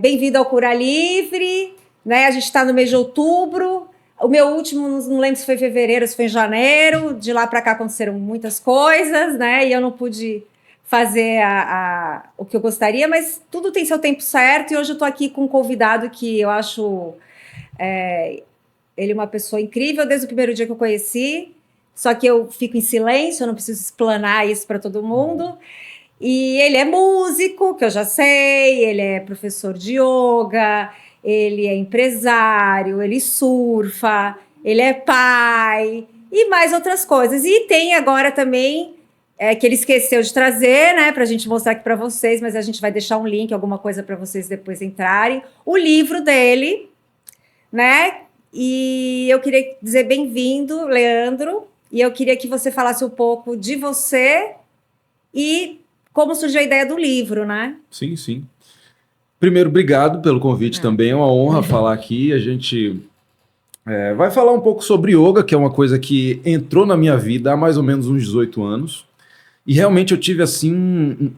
Bem-vindo ao Cura Livre, né? A gente está no mês de outubro. O meu último, não lembro se foi em fevereiro, se foi em janeiro. De lá para cá aconteceram muitas coisas, né? E eu não pude fazer o que eu gostaria, mas tudo tem seu tempo certo. E hoje eu estou aqui com um convidado que eu acho ele uma pessoa incrível desde o primeiro dia que eu conheci. Só que eu fico em silêncio, eu não preciso explanar isso para todo mundo. E ele é músico, que eu já sei, ele é professor de yoga, ele é empresário, ele surfa, ele é pai e mais outras coisas. E tem agora também, que ele esqueceu de trazer, né, para a gente mostrar aqui para vocês, mas a gente vai deixar um link, alguma coisa para vocês depois entrarem. O livro dele, né? E eu queria dizer bem-vindo, Leandro, e eu queria que você falasse um pouco de você e como surgiu a ideia do livro, né? Sim, sim. Primeiro, obrigado pelo convite também. É uma honra falar aqui. A gente vai falar um pouco sobre yoga, que é uma coisa que entrou na minha vida há mais ou menos uns 18 anos. E realmente eu tive, assim,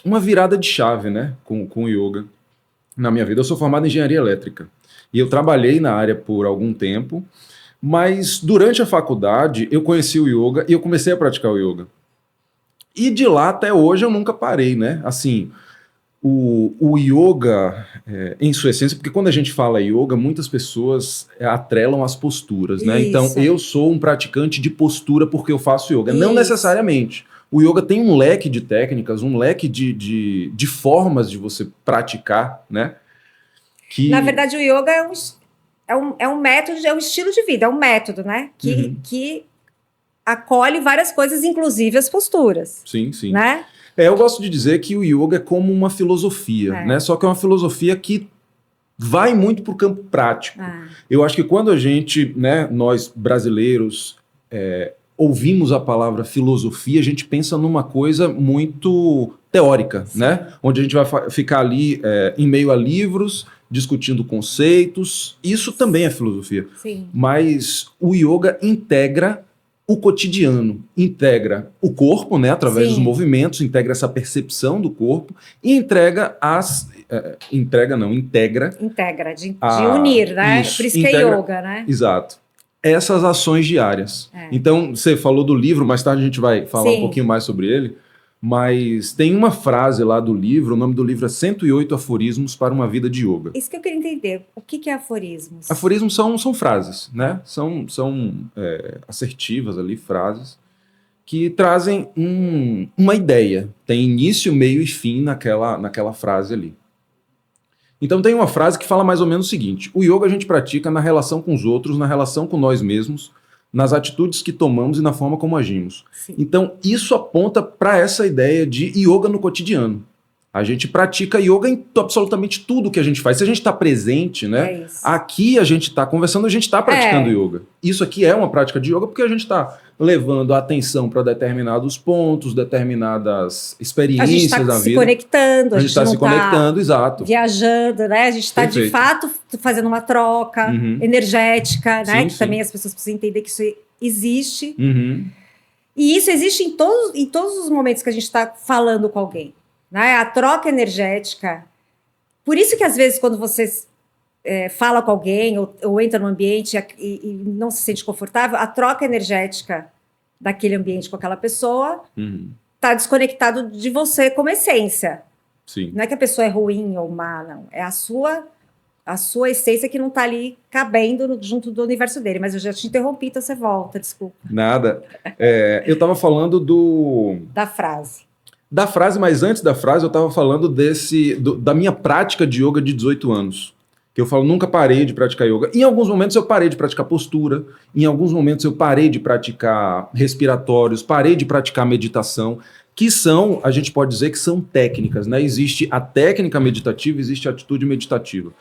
uma virada de chave, né, com o yoga na minha vida. Eu sou formado em engenharia elétrica. E eu trabalhei na área por algum tempo. Mas durante a faculdade, eu conheci o yoga e eu comecei a praticar o yoga. E de lá até hoje eu nunca parei, né? Assim, o yoga, em sua essência, porque quando a gente fala yoga, muitas pessoas atrelam as posturas, né? Isso. Então, eu sou um praticante de postura porque eu faço yoga. Isso. Não necessariamente. O yoga tem um leque de técnicas, um leque de formas de você praticar, né? Que... Na verdade, o yoga é um método, é um estilo de vida, é um método, né? Que acolhe várias coisas, inclusive as posturas. Sim, sim. Né? Eu gosto de dizer que o yoga é como uma filosofia, né? Só que é uma filosofia que vai muito para o campo prático. Eu acho que quando a gente, né, nós brasileiros, ouvimos a palavra filosofia, a gente pensa numa coisa muito teórica, né? Onde a gente vai ficar ali em meio a livros, discutindo conceitos. Isso também é filosofia. Sim. Mas o yoga integra o cotidiano, integra o corpo, né, através dos movimentos, integra essa percepção do corpo e integra, de unir, né? Isso, por isso que é yoga, né? Exato. Essas ações diárias. Então, você falou do livro, mais tarde a gente vai falar um pouquinho mais sobre ele, mas tem uma frase lá do livro, o nome do livro é 108 Aforismos para uma Vida de Yoga. Isso que eu queria entender. O que é aforismos? Aforismos são frases, né? São assertivas ali, frases, que trazem uma ideia. Tem início, meio e fim naquela frase ali. Então tem uma frase que fala mais ou menos o seguinte: o yoga a gente pratica na relação com os outros, na relação com nós mesmos, nas atitudes que tomamos e na forma como agimos. Sim. Então, isso aponta para essa ideia de yoga no cotidiano. A gente pratica yoga em absolutamente tudo que a gente faz. Se a gente está presente, né? Aqui a gente está conversando, a gente está praticando yoga. Isso aqui é uma prática de yoga porque a gente está levando a atenção para determinados pontos, determinadas experiências da vida. A gente está se conectando. A gente está se conectando, exato. Viajando, né? A gente está, de fato, fazendo uma troca energética, né? Sim, que também as pessoas precisam entender que isso existe. E isso existe em todos os momentos que a gente está falando com alguém. Né? A troca energética. Por isso que, às vezes, quando você fala com alguém ou entra num ambiente e não se sente confortável, a troca energética daquele ambiente com aquela pessoa está desconectado de você como essência. Sim. Não é que a pessoa é ruim ou má, não. É a sua essência que não está ali cabendo junto do universo dele. Mas eu já te interrompi, então você volta, desculpa. Nada. Eu estava falando da frase. Da frase, mas antes da frase eu estava falando da minha prática de yoga de 18 anos. Que eu falo, nunca parei de praticar yoga. Em alguns momentos eu parei de praticar postura, em alguns momentos eu parei de praticar respiratórios, parei de praticar meditação, que são, a gente pode dizer que são técnicas, né? Existe a técnica meditativa, existe a atitude meditativa.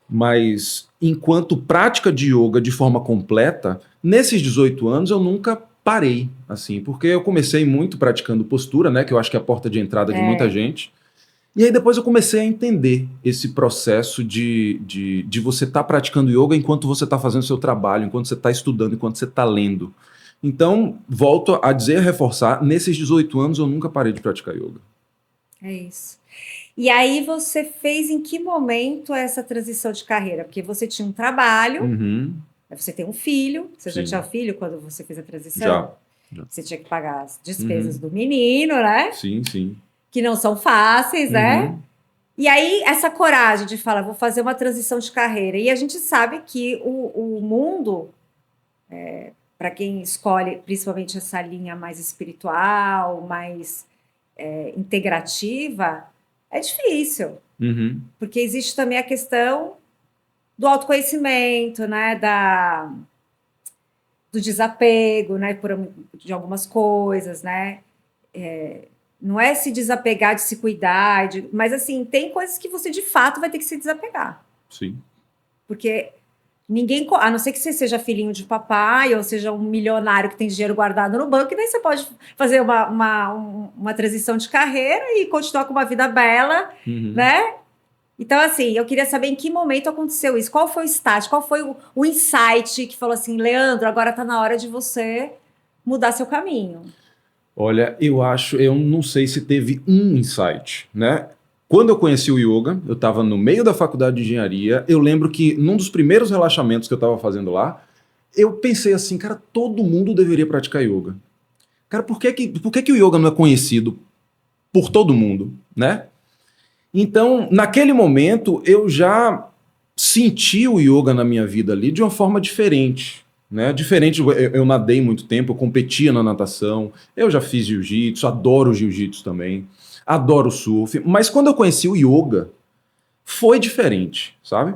Mas enquanto prática de yoga de forma completa, nesses 18 anos eu nunca parei, assim, porque eu comecei muito praticando postura, né, que eu acho que é a porta de entrada de muita gente, e aí depois eu comecei a entender esse processo de você estar praticando yoga enquanto você está fazendo seu trabalho, enquanto você está estudando, enquanto você está lendo. Então, volto a dizer, a reforçar, nesses 18 anos eu nunca parei de praticar yoga. É isso. E aí você fez em que momento essa transição de carreira? Porque você tinha um trabalho, Uhum. você tem um filho, você já Sim. tinha filho quando você fez a transição? Já. Você tinha que pagar as despesas do menino, né? Sim, sim. Que não são fáceis, né? Uhum. E aí, essa coragem de falar, vou fazer uma transição de carreira. E a gente sabe que o mundo, para quem escolhe principalmente essa linha mais espiritual, mais integrativa, é difícil. Uhum. Porque existe também a questão do autoconhecimento, né? Do desapego, né? De algumas coisas, né? Não é se desapegar de se cuidar, mas assim, tem coisas que você de fato vai ter que se desapegar. Sim. Porque ninguém, a não ser que você seja filhinho de papai ou seja um milionário que tem dinheiro guardado no banco, e daí você pode fazer uma transição de carreira e continuar com uma vida bela, Uhum. né? Então, assim, eu queria saber em que momento aconteceu isso. Qual foi o start? Qual foi o insight que falou assim, Leandro, agora está na hora de você mudar seu caminho? Olha, eu não sei se teve um insight, né? Quando eu conheci o yoga, eu estava no meio da faculdade de engenharia, eu lembro que num dos primeiros relaxamentos que eu estava fazendo lá, eu pensei assim, cara, todo mundo deveria praticar yoga. Cara, por que o yoga não é conhecido por todo mundo, né? Então, naquele momento, eu já senti o yoga na minha vida ali de uma forma diferente, né? Diferente, eu nadei muito tempo, eu competia na natação, eu já fiz jiu-jitsu, adoro jiu-jitsu também, adoro surf, mas quando eu conheci o yoga, foi diferente, sabe?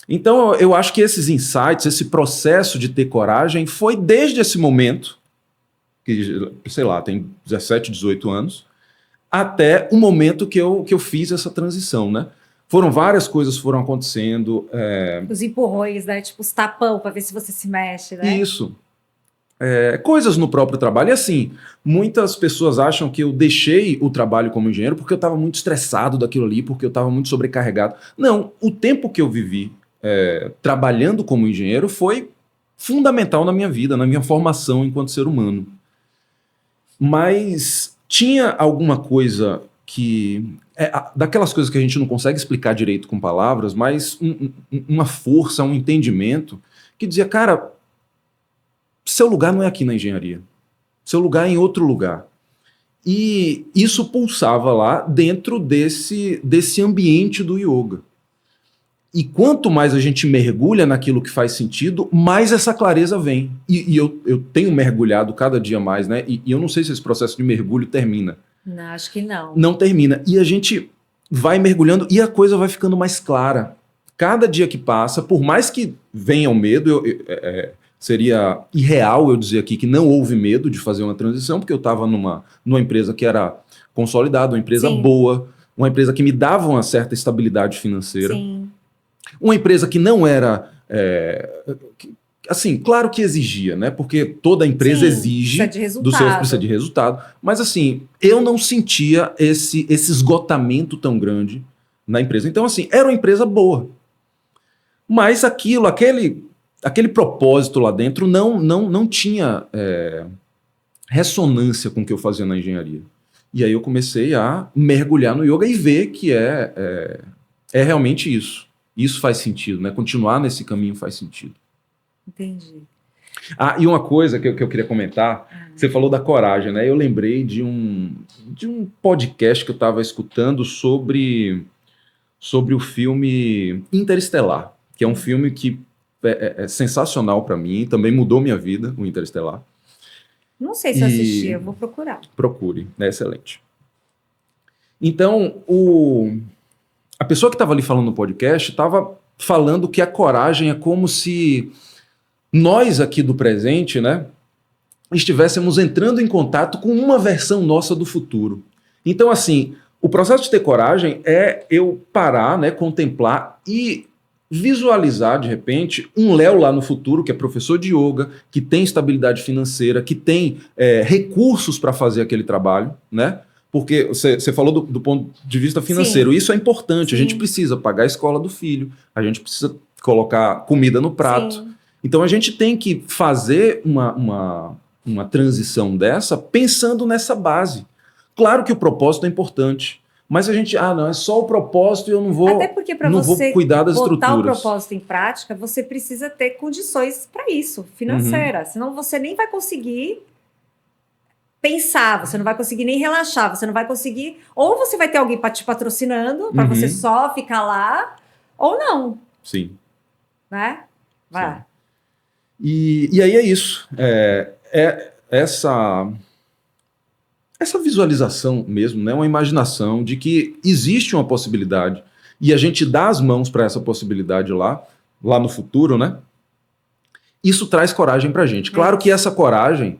Então, eu acho que esses insights, esse processo de ter coragem, foi desde esse momento, que, sei lá, tem 17, 18 anos, até o momento que eu fiz essa transição, né? Foram várias coisas que foram acontecendo. Os empurrões, né? Tipo, os tapão para ver se você se mexe, né? Isso. Coisas no próprio trabalho. E assim, muitas pessoas acham que eu deixei o trabalho como engenheiro porque eu estava muito estressado daquilo ali, porque eu estava muito sobrecarregado. Não, o tempo que eu vivi trabalhando como engenheiro foi fundamental na minha vida, na minha formação enquanto ser humano. Mas tinha alguma coisa que... daquelas coisas que a gente não consegue explicar direito com palavras, mas uma força, um entendimento que dizia, cara, seu lugar não é aqui na engenharia. Seu lugar é em outro lugar. E isso pulsava lá dentro desse ambiente do yoga. E quanto mais a gente mergulha naquilo que faz sentido, mais essa clareza vem. E eu tenho mergulhado cada dia mais, né? E eu não sei se esse processo de mergulho termina. Não, acho que não. Não termina. E a gente vai mergulhando e a coisa vai ficando mais clara. Cada dia que passa, por mais que venha o medo, seria irreal eu dizer aqui que não houve medo de fazer uma transição, porque eu estava numa empresa que era consolidada, uma empresa Sim. boa, uma empresa que me dava uma certa estabilidade financeira. Sim. Uma empresa que não era... assim, claro que exigia, né? Porque toda empresa exige precisa de resultado. Mas assim, eu não sentia esse esgotamento tão grande na empresa. Então assim, era uma empresa boa. Mas aquele propósito lá dentro não tinha ressonância com o que eu fazia na engenharia. E aí eu comecei a mergulhar no yoga e ver que é realmente isso. Isso faz sentido, né? Continuar nesse caminho faz sentido. Entendi. E uma coisa que eu queria comentar, você falou da coragem, né? Eu lembrei de um podcast que eu estava escutando sobre o filme Interestelar, que é um filme que é sensacional para mim, também mudou minha vida, o Interestelar. Não sei se eu assisti, eu vou procurar. Procure, é excelente. Então, a pessoa que estava ali falando no podcast estava falando que a coragem é como se nós aqui do presente, né, estivéssemos entrando em contato com uma versão nossa do futuro. Então, assim, o processo de ter coragem é eu parar, né, contemplar e visualizar, de repente, um Léo lá no futuro, que é professor de yoga, que tem estabilidade financeira, que tem recursos para fazer aquele trabalho, né? Porque você falou do ponto de vista financeiro. Sim. Isso é importante. Sim. A gente precisa pagar a escola do filho, a gente precisa colocar comida no prato. Sim. Então a gente tem que fazer uma transição dessa pensando nessa base. Claro que o propósito é importante, Mas a gente, não, é só o propósito e eu não vou, Até porque para não você vou cuidar das botar o estruturas. propósito em prática, você precisa ter condições para isso, financeiras. Senão você nem vai conseguir pensar, você não vai conseguir nem relaxar, você não vai conseguir. Ou você vai ter alguém te patrocinando para você só ficar lá, ou não, Sim. né? Vai. Sim. E aí é isso. Essa visualização mesmo, né? Uma imaginação de que existe uma possibilidade e a gente dá as mãos para essa possibilidade lá no futuro, né? Isso traz coragem para a gente. Claro que essa coragem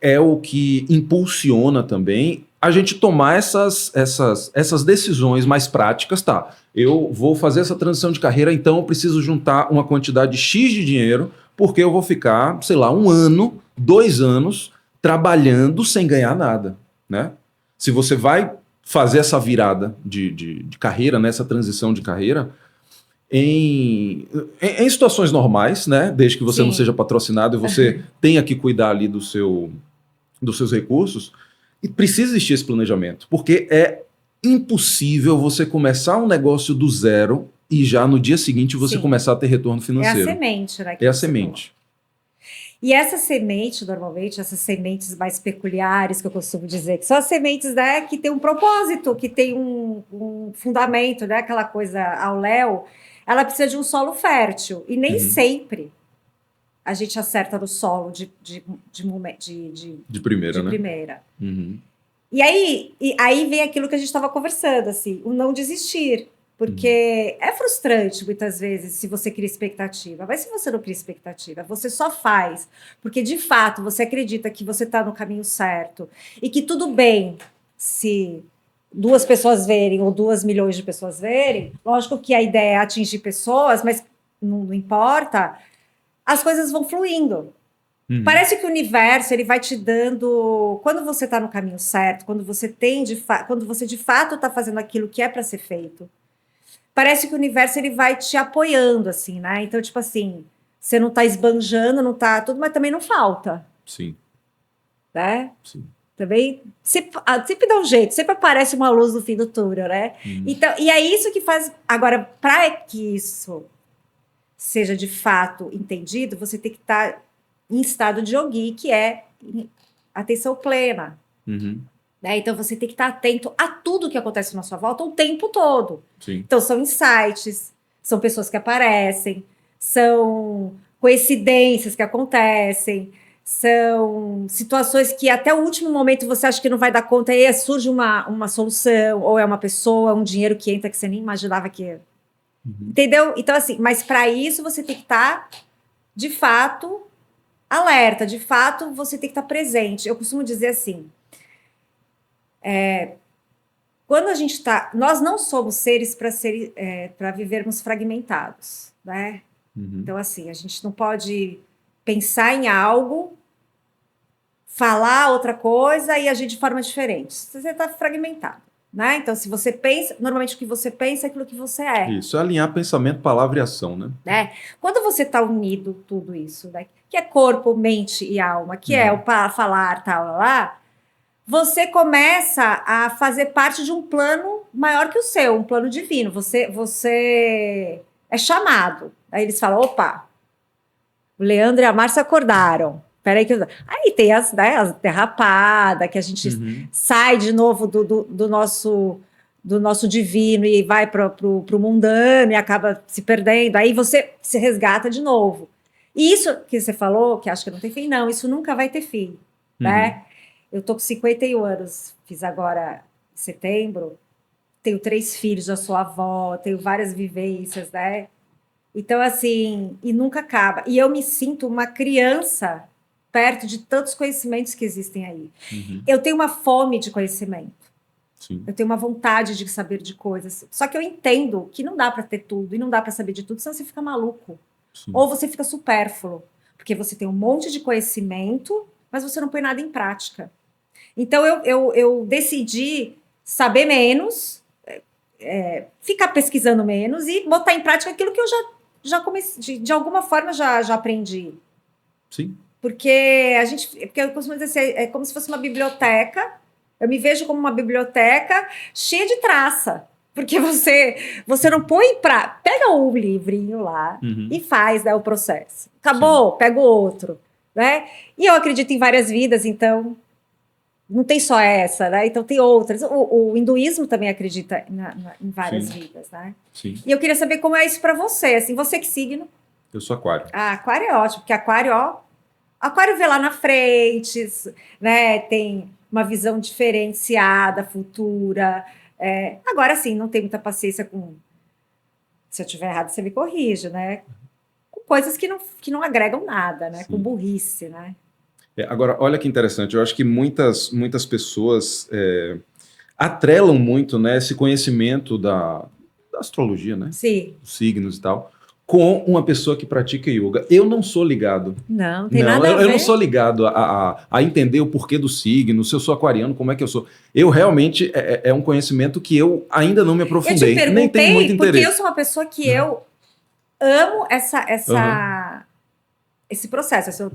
é o que impulsiona também a gente tomar essas decisões mais práticas. Tá, eu vou fazer essa transição de carreira, então eu preciso juntar uma quantidade X de dinheiro, porque eu vou ficar, sei lá, 1 ano, 2 anos trabalhando sem ganhar nada, né? Se você vai fazer essa virada de carreira, né, essa transição de carreira, em situações normais, né? Desde que você não seja patrocinado e você tenha que cuidar ali dos seus recursos, e precisa existir esse planejamento, porque é impossível você começar um negócio do zero e já no dia seguinte você começar a ter retorno financeiro. É a semente, né? É a semente. E essa semente, normalmente, essas sementes mais peculiares, que eu costumo dizer, que são as sementes, né, que tem um propósito, que tem um fundamento, né, aquela coisa ao léu, ela precisa de um solo fértil. E nem sempre a gente acerta no solo de primeira, né? Primeira. E aí vem aquilo que a gente estava conversando, assim, o não desistir. Porque é frustrante, muitas vezes, se você cria expectativa. Mas se você não cria expectativa, você só faz porque, de fato, você acredita que você está no caminho certo e que tudo bem se 2 pessoas verem ou 2 milhões de pessoas verem. Lógico que a ideia é atingir pessoas, mas não importa. As coisas vão fluindo. Parece que o universo ele vai te dando, quando você está no caminho certo, quando você quando você de fato está fazendo aquilo que é para ser feito, parece que o universo ele vai te apoiando, assim, né? Então, tipo assim, você não está esbanjando, não está tudo, mas também não falta. Sim. Né? Sim. Também sempre dá um jeito, sempre aparece uma luz no fim do túnel, né? Então, e é isso que faz. Agora, para que isso seja de fato entendido, você tem que estar em estado de yogi, que é atenção plena. Né? Então, você tem que estar atento a tudo que acontece na sua volta o tempo todo. Sim. Então, são insights, são pessoas que aparecem, são coincidências que acontecem, são situações que até o último momento você acha que não vai dar conta, e aí surge uma solução, ou é uma pessoa, um dinheiro que entra que você nem imaginava que ia. Entendeu? Então, assim, mas para isso você tem que estar, de fato, alerta, de fato, você tem que estar presente. Eu costumo dizer assim, quando a gente está... Nós não somos seres para vivermos fragmentados, né? Então, assim, a gente não pode pensar em algo, falar outra coisa e agir de forma diferente. Você está fragmentado, né? Então, se você pensa... Normalmente, o que você pensa é aquilo que você é. Isso, é alinhar pensamento, palavra e ação, né? Quando você está unido tudo isso, né? Que é corpo, mente e alma, que é o falar, tal, lá, você começa a fazer parte de um plano maior que o seu, um plano divino. Você é chamado. Aí eles falam, opa, o Leandro e a Márcia acordaram. Peraí que aí tem as derrapadas, que a gente sai de novo do nosso divino e vai para o mundano e acaba se perdendo. Aí você se resgata de novo. E isso que você falou, que acho que não tem fim, não, isso nunca vai ter fim, né? Eu tô com 51 anos, fiz agora em setembro, tenho 3 filhos, já sou avó, tenho várias vivências, né? Então, assim, e nunca acaba. E eu me sinto uma criança perto de tantos conhecimentos que existem aí. Eu tenho uma fome de conhecimento. Sim. Eu tenho uma vontade de saber de coisas. Só que eu entendo que não dá para ter tudo e não dá para saber de tudo, senão você fica maluco. Sim. Ou você fica supérfluo, porque você tem um monte de conhecimento, mas você não põe nada em prática. Então, eu decidi saber menos, ficar pesquisando menos e botar em prática aquilo que eu já comecei, de alguma forma já aprendi. Sim. Porque porque eu costumo dizer assim, é como se fosse uma biblioteca Eu me vejo como uma biblioteca cheia de traça. Porque você não põe pra... Pega um livrinho lá e faz, né, o processo. Acabou, pega o outro, né? E eu acredito em várias vidas, então não tem só essa, né? Então tem outras. O hinduísmo também acredita em várias vidas, né? Sim. E eu queria saber como é isso pra você. Assim, você que signo? Eu sou aquário. Ah, aquário é ótimo, porque aquário, ó... Aquário vê lá na frente, né? Tem uma visão diferenciada, futura. Agora sim, não tem muita paciência com. Se eu estiver errado, você me corrige, né? Com coisas que não agregam nada, né? Sim. Com burrice, né? Agora, olha que interessante. Eu acho que muitas pessoas atrelam muito, né, esse conhecimento da astrologia, né? Sim. Dos signos e tal, com uma pessoa que pratica yoga. Eu não sou ligado. Não, tem nada a ver. Eu não sou ligado a entender o porquê do signo, se eu sou aquariano, como é que eu sou. Eu realmente, é um conhecimento que eu ainda não me aprofundei. Eu te perguntei, nem tenho muito interesse. porque eu sou uma pessoa que eu amo esse processo. Eu sou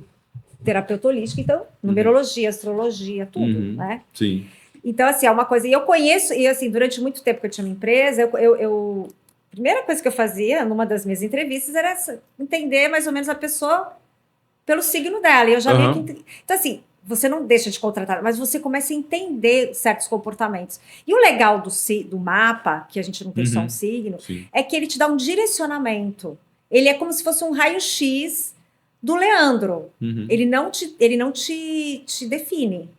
terapeuta holística, então, numerologia, astrologia, tudo, né? Sim. Então, assim, é uma coisa... E eu conheço, e assim, durante muito tempo que eu tinha uma empresa, a primeira coisa que eu fazia numa das minhas entrevistas era entender mais ou menos a pessoa pelo signo dela. E eu já vi que... Então, assim, você não deixa de contratar, mas você começa a entender certos comportamentos. E o legal do mapa, que a gente não tem só um signo, é que ele te dá um direcionamento. Ele é como se fosse um raio-x do Leandro. Ele não te define.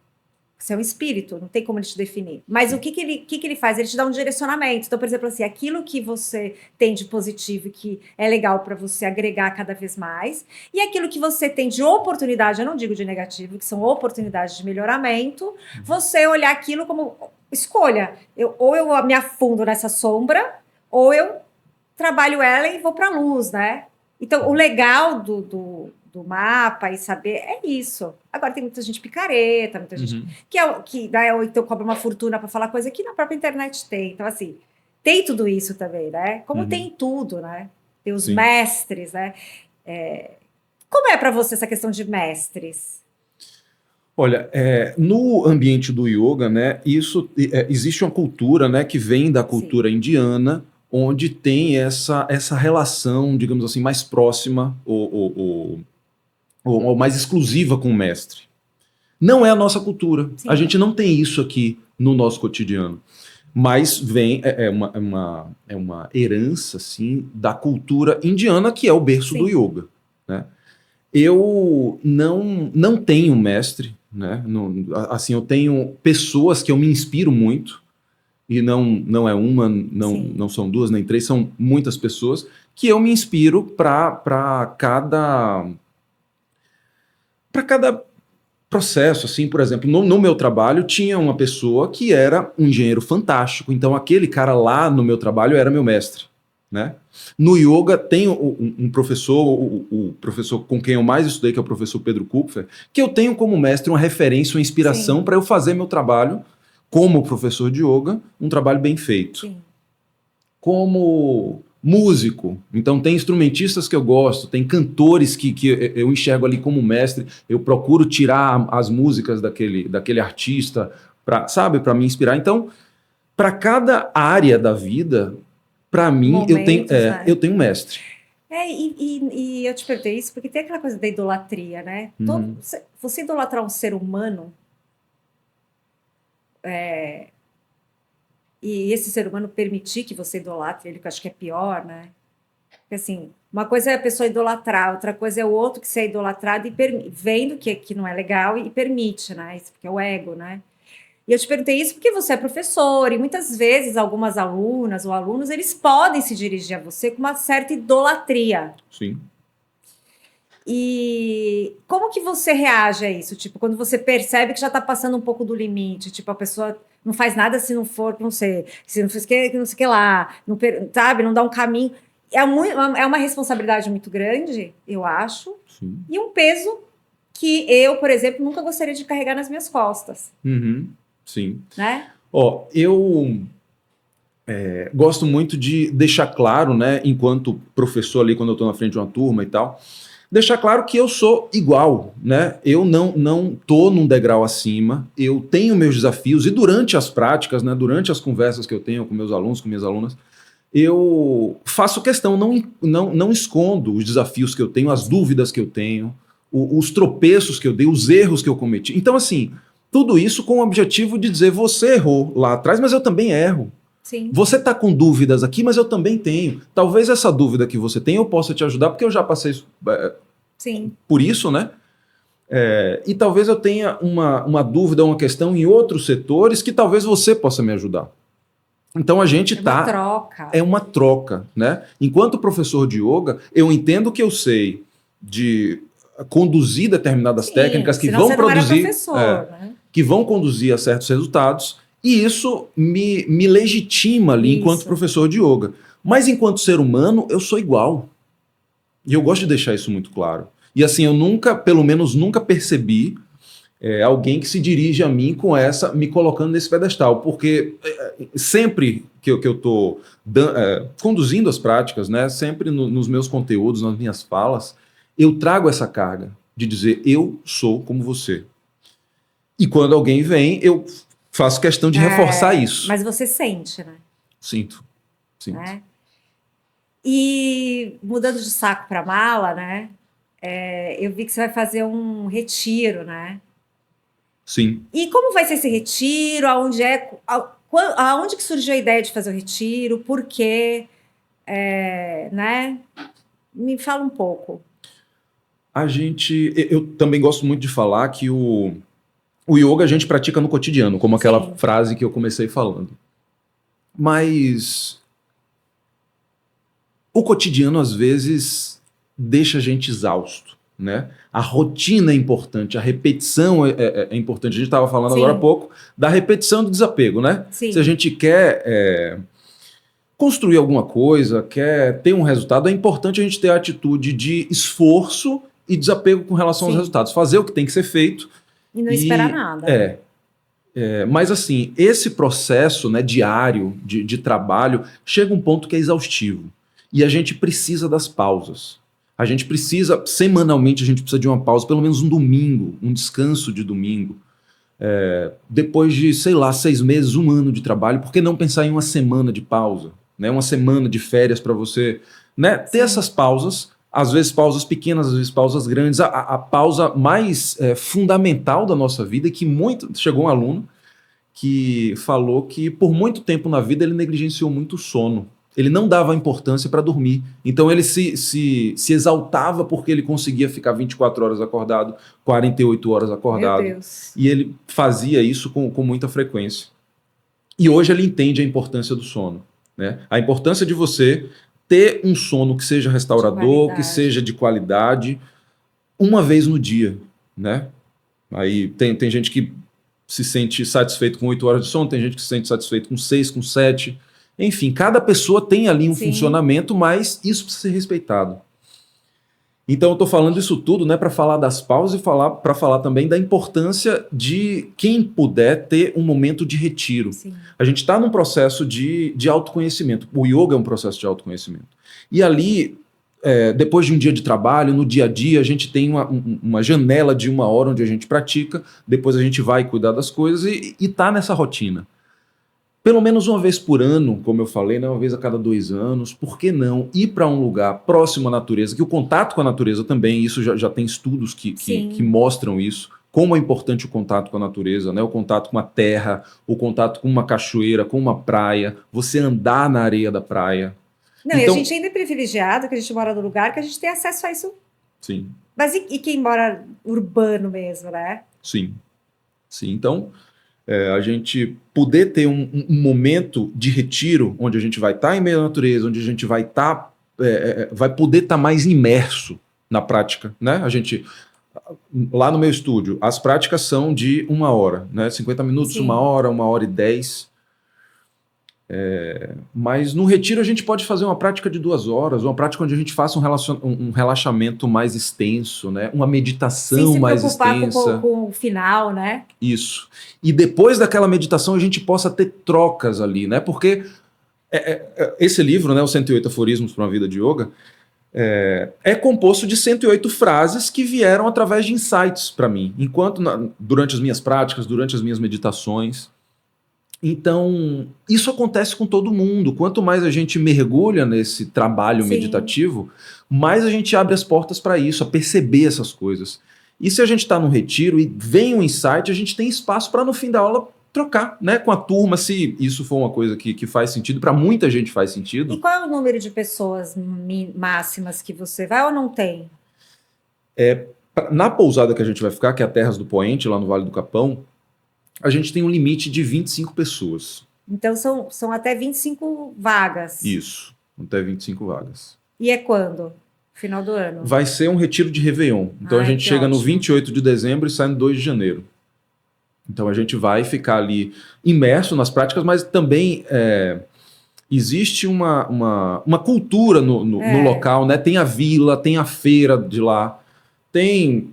Você é um espírito, não tem como ele te definir. Mas o que ele faz? Ele te dá um direcionamento. Então, por exemplo, assim, aquilo que você tem de positivo e que é legal para você agregar cada vez mais, e aquilo que você tem de oportunidade, eu não digo de negativo, que são oportunidades de melhoramento, você olhar aquilo como escolha. Ou eu me afundo nessa sombra, ou eu trabalho ela e vou para a luz, né? Então, o legal do mapa e saber é isso. Agora tem muita gente picareta, muita gente que né, ou então cobra uma fortuna para falar coisa que na própria internet tem. Então, assim, tem tudo isso também, né? Como tem tudo, né? Tem os mestres, né? Como é para você essa questão de mestres? Olha, no ambiente do yoga, né, existe uma cultura, né, que vem da cultura indiana, onde tem essa relação, digamos assim, mais próxima ou mais exclusiva com o mestre. Não é a nossa cultura. Sim. A gente não tem isso aqui no nosso cotidiano. Mas é uma herança, assim, da cultura indiana, que é o berço do yoga, né? Eu não tenho mestre, né? Assim, eu tenho pessoas que eu me inspiro muito, e não é uma, não são duas, nem três, são muitas pessoas que eu me inspiro para cada processo, assim, por exemplo, no meu trabalho tinha uma pessoa que era um engenheiro fantástico, então aquele cara lá no meu trabalho era meu mestre, né? No yoga tem um professor, o professor com quem eu mais estudei, que é o professor Pedro Kupfer, que eu tenho como mestre uma referência, uma inspiração para eu fazer meu trabalho como professor de yoga, um trabalho bem feito. Sim. Como músico, então tem instrumentistas que eu gosto, tem cantores que eu enxergo ali como mestre, eu procuro tirar as músicas daquele artista para me inspirar. Então, para cada área da vida, para mim, eu tenho um mestre. E eu te perguntei isso porque tem aquela coisa da idolatria, né? Você idolatrar um ser humano, e esse ser humano permitir que você idolatre ele, que eu acho que é pior, né? Porque, assim, uma coisa é a pessoa idolatrar, outra coisa é o outro que ser idolatrado e vendo que não é legal e permite, né? Isso porque é o ego, né? E eu te perguntei isso porque você é professor e muitas vezes algumas alunas ou alunos, eles podem se dirigir a você com uma certa idolatria. Sim. E como que você reage a isso? Tipo, quando você percebe que já está passando um pouco do limite, tipo, a pessoa não faz nada se não for, não sei, se não fez não sei o que lá, não, sabe, não dá um caminho. É uma responsabilidade muito grande, eu acho, e um peso que eu, por exemplo, nunca gostaria de carregar nas minhas costas. Sim. Né? Eu gosto muito de deixar claro, né, enquanto professor ali, quando eu estou na frente de uma turma e tal, Deixar claro que eu sou igual, né? Eu não tô num degrau acima, eu tenho meus desafios, e durante as práticas, né, durante as conversas que eu tenho com meus alunos, com minhas alunas, eu faço questão, não escondo os desafios que eu tenho, as dúvidas que eu tenho, os tropeços que eu dei, os erros que eu cometi. Então, assim, tudo isso com o objetivo de dizer, você errou lá atrás, mas eu também erro. Sim. Você está com dúvidas aqui, mas eu também tenho. Talvez essa dúvida que você tem eu possa te ajudar, porque eu já passei Sim. por isso, né? E talvez eu tenha uma dúvida, uma questão em outros setores que talvez você possa me ajudar. Então a gente uma troca. É uma troca, né? Enquanto professor de yoga, eu entendo que eu sei de conduzir determinadas técnicas que vão produzir, né? que vão conduzir a certos resultados. E isso me legitima ali enquanto professor de yoga. Mas enquanto ser humano, eu sou igual. E eu gosto de deixar isso muito claro. E assim, eu pelo menos nunca percebi alguém que se dirige a mim com me colocando nesse pedestal. Porque sempre que eu estou conduzindo as práticas, né, sempre nos meus conteúdos, nas minhas falas, eu trago essa carga de dizer, eu sou como você. E quando alguém vem, eu faço questão de reforçar isso. Mas você sente, né? Sinto. Né? E mudando de saco para mala, né? Eu vi que você vai fazer um retiro, né? Sim. E como vai ser esse retiro? Aonde que surgiu a ideia de fazer o retiro? Por quê? Né? Me fala um pouco. Eu também gosto muito de falar que o yoga a gente pratica no cotidiano, como aquela frase que eu comecei falando. Mas o cotidiano, às vezes, deixa a gente exausto, né? A rotina é importante, a repetição é importante. A gente estava falando agora há pouco da repetição do desapego, né? Sim. Se a gente quer construir alguma coisa, quer ter um resultado, é importante a gente ter a atitude de esforço e desapego com relação aos resultados. Fazer o que tem que ser feito. E não esperar nada. Mas assim, esse processo, né, diário de trabalho chega um ponto que é exaustivo. E a gente precisa das pausas. A gente precisa, semanalmente, a gente precisa de uma pausa, pelo menos um domingo, um descanso de domingo. Depois de, 6 meses, 1 ano de trabalho, por que não pensar em uma semana de pausa? Né? Uma semana de férias para você, né, ter essas pausas. Às vezes pausas pequenas, às vezes pausas grandes. A pausa mais fundamental da nossa vida, que chegou um aluno que falou que por muito tempo na vida ele negligenciou muito o sono. Ele não dava importância para dormir. Então ele se exaltava porque ele conseguia ficar 24 horas acordado, 48 horas acordado. Meu Deus. E ele fazia isso com muita frequência. E hoje ele entende a importância do sono, né? A importância de você ter um sono que seja restaurador, que seja de qualidade, uma vez no dia, né? Aí tem gente que se sente satisfeito com 8 horas de sono, tem gente que se sente satisfeito com 6, com 7. Enfim, cada pessoa tem ali um funcionamento, mas isso precisa ser respeitado. Então eu estou falando isso tudo, né, para falar das pausas e para falar também da importância de quem puder ter um momento de retiro. Sim. A gente está num processo de autoconhecimento. O yoga é um processo de autoconhecimento. E ali, depois de um dia de trabalho, no dia a dia, a gente tem uma janela de 1 hora onde a gente pratica, depois a gente vai cuidar das coisas e está nessa rotina. Pelo menos uma vez por ano, como eu falei, né, uma vez a cada 2 anos, por que não ir para um lugar próximo à natureza, que o contato com a natureza também, isso já tem estudos que mostram isso, como é importante o contato com a natureza, né, o contato com a terra, o contato com uma cachoeira, com uma praia, você andar na areia da praia. Não, então, e a gente ainda é privilegiado, que a gente mora num lugar que a gente tem acesso a isso. Sim. Mas e quem mora urbano mesmo, né? Sim. Então... a gente poder ter um momento de retiro onde a gente vai estar em meio à natureza, onde a gente vai estar, vai poder estar mais imerso na prática, né? A gente, lá no meu estúdio, as práticas são de 1 hora, né? 50 minutos, 1 hora, 1h10. Mas no retiro a gente pode fazer uma prática de 2 horas, uma prática onde a gente faça um relaxamento mais extenso, né? Uma meditação mais extensa. Sem se preocupar com o final, né? Isso. E depois daquela meditação a gente possa ter trocas ali, né? Porque esse livro, né, Os 108 Aforismos para uma Vida de Yoga, é composto de 108 frases que vieram através de insights para mim, durante as minhas práticas, durante as minhas meditações. Então, isso acontece com todo mundo. Quanto mais a gente mergulha nesse trabalho meditativo, mais a gente abre as portas para isso, a perceber essas coisas. E se a gente está num retiro e vem um insight, a gente tem espaço para no fim da aula trocar, né, com a turma, se isso for uma coisa que faz sentido, para muita gente faz sentido. E qual é o número de pessoas máximas que você vai ou não tem? Na pousada que a gente vai ficar, que é a Terras do Poente, lá no Vale do Capão, a gente tem um limite de 25 pessoas. Então são até 25 vagas. Isso, até 25 vagas. E é quando? Final do ano? Vai ser um retiro de Réveillon. Então a gente chega no 28 de dezembro e sai no 2 de janeiro. Então a gente vai ficar ali imerso nas práticas, mas também existe uma cultura no local, né? Tem a vila, tem a feira de lá, tem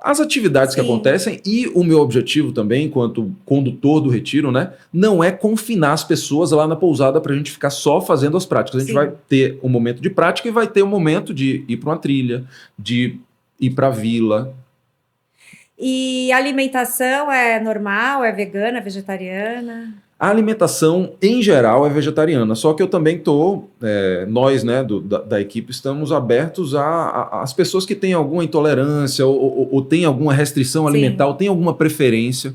as atividades que acontecem, e o meu objetivo também, enquanto condutor do retiro, né, não é confinar as pessoas lá na pousada para a gente ficar só fazendo as práticas. A gente vai ter um momento de prática e vai ter um momento de ir para uma trilha, de ir para a vila. E a alimentação é normal, é vegana, é vegetariana? A alimentação, em geral, é vegetariana, só que eu também nós, né, da equipe, estamos abertos às pessoas que têm alguma intolerância ou têm alguma restrição alimentar, ou têm alguma preferência.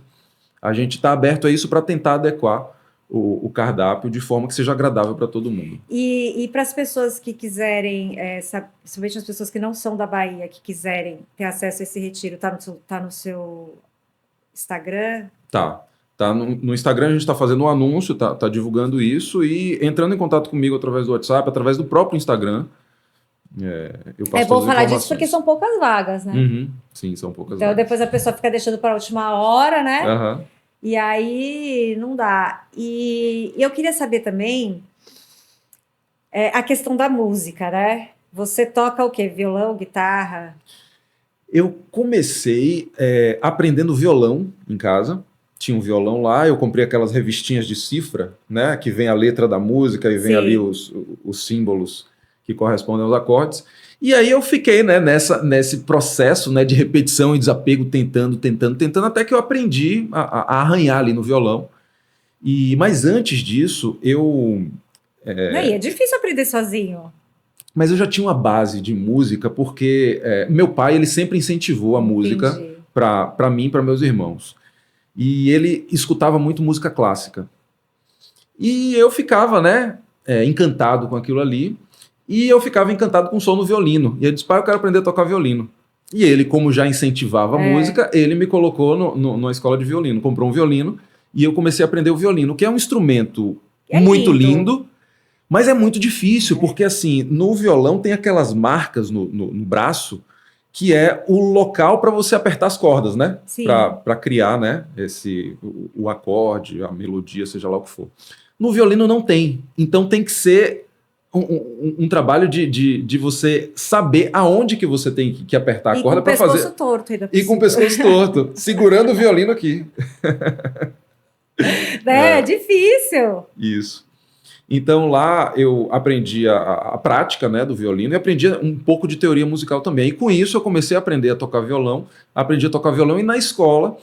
A gente está aberto a isso para tentar adequar o cardápio de forma que seja agradável para todo mundo. E para as pessoas que quiserem, principalmente as pessoas que não são da Bahia, que quiserem ter acesso a esse retiro, tá no seu Instagram? Tá no Instagram, a gente está fazendo um anúncio, tá divulgando isso, e entrando em contato comigo através do WhatsApp, através do próprio Instagram. Eu passo bom falar disso porque são poucas vagas, né? Sim, são poucas vagas. Então depois a pessoa fica deixando para a última hora, né? Uhum. E aí não dá. E eu queria saber também a questão da música, né? Você toca o quê? Violão, guitarra? Eu comecei aprendendo violão em casa. Tinha um violão lá, eu comprei aquelas revistinhas de cifra, né, que vem a letra da música e vem ali os símbolos que correspondem aos acordes. E aí eu fiquei, né, nesse processo, né, de repetição e desapego, tentando, até que eu aprendi a arranhar ali no violão. Mas antes disso, é difícil aprender sozinho. Mas eu já tinha uma base de música, porque meu pai, ele sempre incentivou a música para mim e para meus irmãos. E ele escutava muito música clássica. E eu ficava, né, encantado com aquilo ali. E eu ficava encantado com o som no violino. E ele disse, pai, eu quero aprender a tocar violino. E ele, como já incentivava a música, ele me colocou numa escola de violino. Comprou um violino e eu comecei a aprender o violino, que é um instrumento muito lindo, mas é muito difícil, porque assim, no violão tem aquelas marcas no braço, que é o local para você apertar as cordas, né? Para criar, né, o acorde, a melodia, seja lá o que for. No violino não tem. Então tem que ser um trabalho de você saber aonde que você tem que apertar a corda para fazer. E com o pescoço torto, segurando o violino aqui. É difícil. Isso. Então lá eu aprendi a prática, né, do violino, e aprendi um pouco de teoria musical também. E com isso eu comecei a aprender a tocar violão. Aprendi a tocar violão e na escola,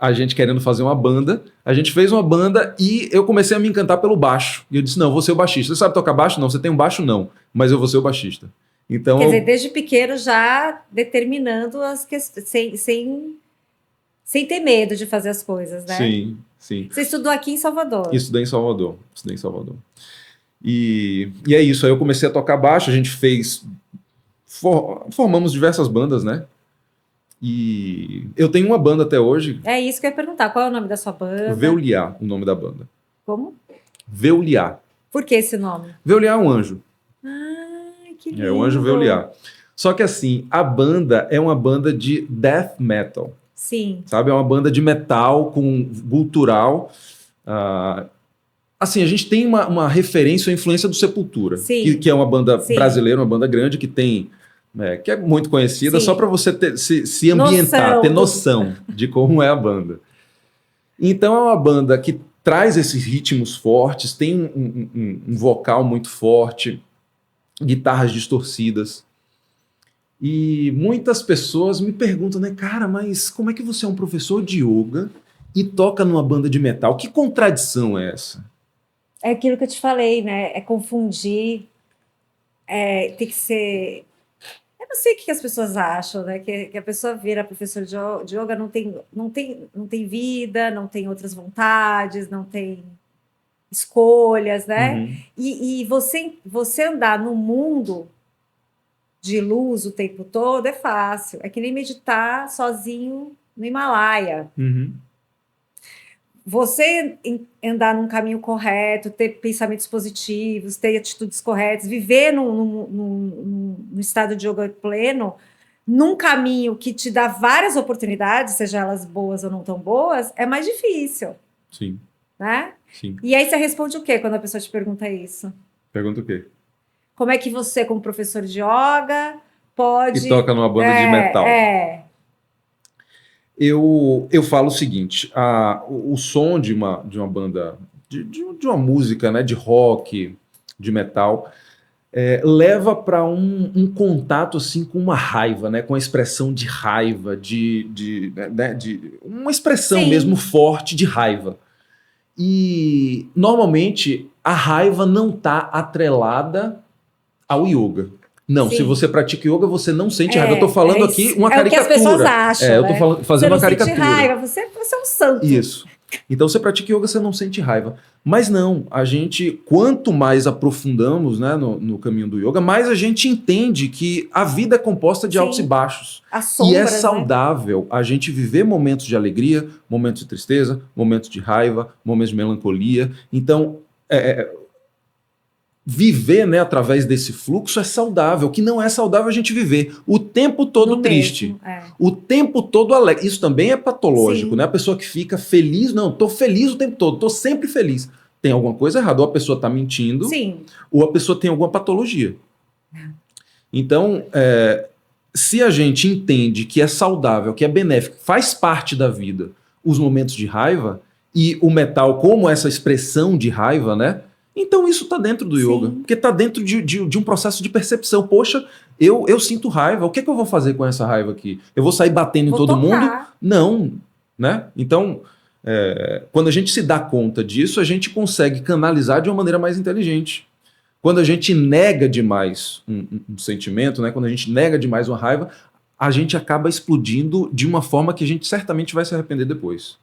a gente querendo fazer uma banda, a gente fez uma banda e eu comecei a me encantar pelo baixo. E eu disse, não, eu vou ser o baixista. Você sabe tocar baixo? Não. Você tem um baixo? Não. Mas eu vou ser o baixista. Então, quer dizer, desde pequeno já determinando as questões, sem ter medo de fazer as coisas, né? Sim. Você estudou aqui em Salvador? Estudei em Salvador. E é isso, aí eu comecei a tocar baixo, a gente formamos diversas bandas, né? E eu tenho uma banda até hoje. É isso que eu ia perguntar, qual é o nome da sua banda? Veuliá, o nome da banda. Como? Veuliá. Por que esse nome? Veuliá é um anjo. Que lindo. É o anjo Veuliá. Só que assim, a banda é uma banda de death metal. Sim. Sabe? É uma banda de metal com gutural. Assim, a gente tem uma referência, uma influência do Sepultura, que é uma banda brasileira, uma banda grande que tem, que é muito conhecida, só para você se ambientar, ter noção de como é a banda. Então é uma banda que traz esses ritmos fortes, tem um vocal muito forte, guitarras distorcidas. E muitas pessoas me perguntam, né, cara, mas como é que você é um professor de yoga e toca numa banda de metal? Que contradição é essa? É aquilo que eu te falei, né? É confundir, tem que ser. Eu não sei o que as pessoas acham, né? Que a pessoa vira professor de yoga, não tem vida, não tem outras vontades, não tem escolhas, né? Uhum, E você andar no mundo de luz o tempo todo é fácil. É que nem meditar sozinho no Himalaia. uhum. Você andar num caminho correto, ter pensamentos positivos, ter atitudes corretas, viver num estado de yoga pleno, num caminho que te dá várias oportunidades, seja elas boas ou não tão boas, é mais difícil, Sim, né? sim. E aí você responde o quê quando a pessoa te pergunta isso? Pergunta o quê? Como é que você, como professor de yoga, E pode. toca numa banda de metal. É, é, Eu falo o seguinte, o som de uma banda, de uma música, né, de rock, de metal, leva para um contato assim com uma raiva, né, com a expressão de raiva, de uma expressão mesmo sim, forte de raiva. E normalmente a raiva não está atrelada ao yoga. Não, se sim. você pratica yoga, você não sente raiva. Eu estou falando aqui Isso. uma É o que as pessoas caricatura. acham, Eu estou né? Você fazendo não uma sente caricatura. raiva, você é um santo. Isso. Então você pratica yoga, você não sente raiva. Mas não, a gente, quanto mais aprofundamos, né, no caminho do yoga, mais a gente entende que a vida é composta de altos e Sim, baixos. as E é sombras, né? saudável a gente viver momentos de alegria, momentos de tristeza, momentos de raiva, momentos de melancolia. Então, viver, né, através desse fluxo é saudável. O que não é saudável é a gente viver o tempo No todo triste, mesmo, é. o tempo todo alegre. Isso também é patológico, né? Sim, A pessoa que fica feliz, não, tô feliz o tempo todo, tô sempre feliz. Tem alguma coisa errada, ou a pessoa está mentindo, sim. ou a pessoa tem alguma patologia. Então, se a gente entende que é saudável, que é benéfico, faz parte da vida os momentos de raiva, e o metal como essa expressão de raiva, né? Então isso está dentro do yoga, Sim. porque está dentro de um processo de percepção. Poxa, eu sinto raiva, o que é que eu vou fazer com essa raiva aqui? Eu vou sair batendo em Vou todo mundo? tocar. Não, né? Então, quando a gente se dá conta disso, a gente consegue canalizar de uma maneira mais inteligente. Quando a gente nega demais um sentimento, né? Quando a gente nega demais uma raiva, a gente acaba explodindo de uma forma que a gente certamente vai se arrepender depois.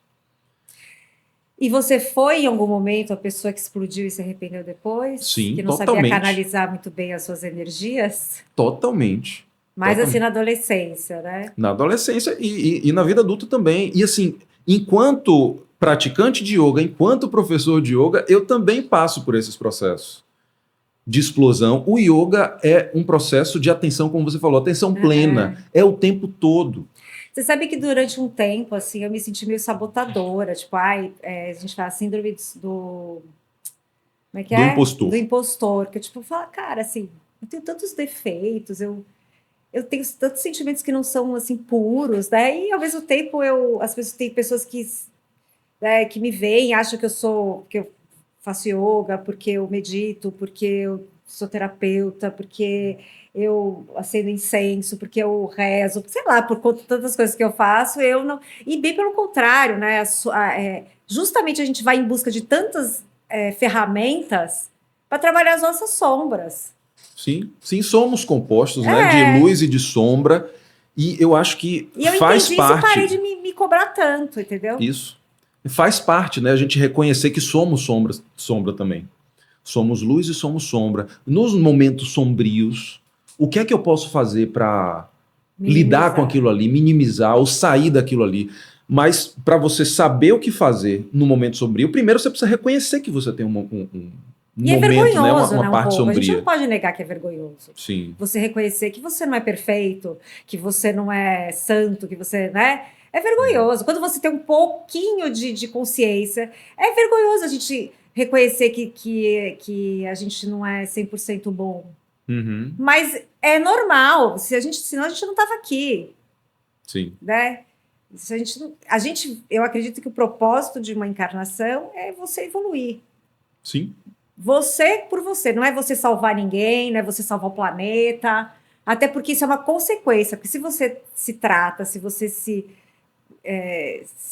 E você foi em algum momento a pessoa que explodiu e se arrependeu depois? Sim, Que não sabia totalmente. canalizar muito bem as suas energias? Totalmente. Mais assim Totalmente. na adolescência, né? Na adolescência e na vida adulta também. E assim, enquanto praticante de yoga, enquanto professor de yoga, eu também passo por esses processos de explosão. O yoga é um processo de atenção, como você falou, atenção plena. É o tempo todo. Você sabe que durante um tempo, assim, eu me senti meio sabotadora, tipo, a gente fala síndrome como é que Do é? Do impostor. impostor, que eu, tipo, falo, cara, assim, eu tenho tantos defeitos, eu tenho tantos sentimentos que não são, assim, puros, né? E, ao mesmo tempo, tem pessoas que me veem, acham que eu faço yoga, porque eu medito, porque eu sou terapeuta, porque eu acendo incenso, porque eu rezo, sei lá, por conta de tantas coisas que eu faço, eu não. E bem pelo contrário, né? Justamente a gente vai em busca de tantas ferramentas para trabalhar as nossas sombras. Sim, sim, somos compostos, né, de É. luz e de sombra, e eu acho que E eu faz entendi isso e parei parte de me cobrar tanto, entendeu? isso. Faz parte, né, a gente reconhecer que somos sombra também. Somos luz e somos sombra. Nos momentos sombrios, o que é que eu posso fazer para lidar com Minimizar. aquilo ali, minimizar ou sair daquilo ali? Mas para você saber o que fazer no momento sombrio, primeiro você precisa reconhecer que você tem um E é momento, né, uma, vergonhoso, uma né, um parte pouco. A gente não sombria. pode negar que é vergonhoso. Sim, Você reconhecer que você não é perfeito, que você não é santo, que você, né? É vergonhoso. Quando você tem um pouquinho de consciência, é vergonhoso a gente reconhecer que a gente não é 100% bom. uhum, Mas é normal, senão a gente não estava aqui, sim, né? Se eu acredito que o propósito de uma encarnação é você evoluir. sim. Você por você. Não é você salvar ninguém, não é você salvar o planeta. Até porque isso é uma consequência. Porque se você se trata, se você se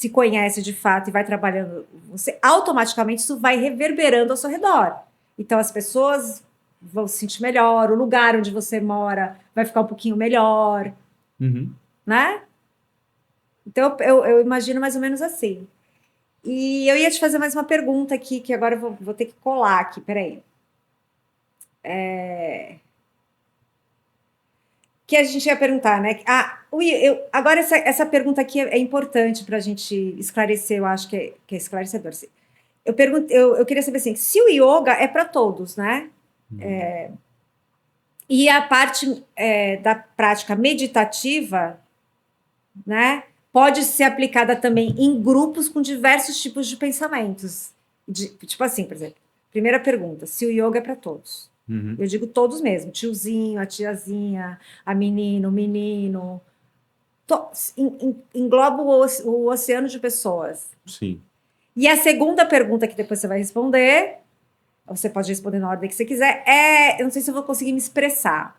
conhece de fato e vai trabalhando, você automaticamente isso vai reverberando ao seu redor. Então as pessoas vão se sentir melhor, o lugar onde você mora vai ficar um pouquinho melhor, Uhum. né? Então eu imagino mais ou menos assim. E eu ia te fazer mais uma pergunta aqui, que agora eu vou ter que colar aqui, peraí. Que a gente ia perguntar, né? Agora essa pergunta aqui é importante para a gente esclarecer, eu acho que é esclarecedor. Assim. Eu queria saber assim, se o yoga é para todos, né? E a parte da prática meditativa, né? Pode ser aplicada também em grupos com diversos tipos de pensamentos. Tipo assim, por exemplo, primeira pergunta: se o yoga é para todos? Uhum. Eu digo todos mesmo: tiozinho, a tiazinha, a menino, o menino. Engloba o oceano de pessoas. Sim. E a segunda pergunta que depois você vai responder, você pode responder na ordem que você quiser, eu não sei se eu vou conseguir me expressar.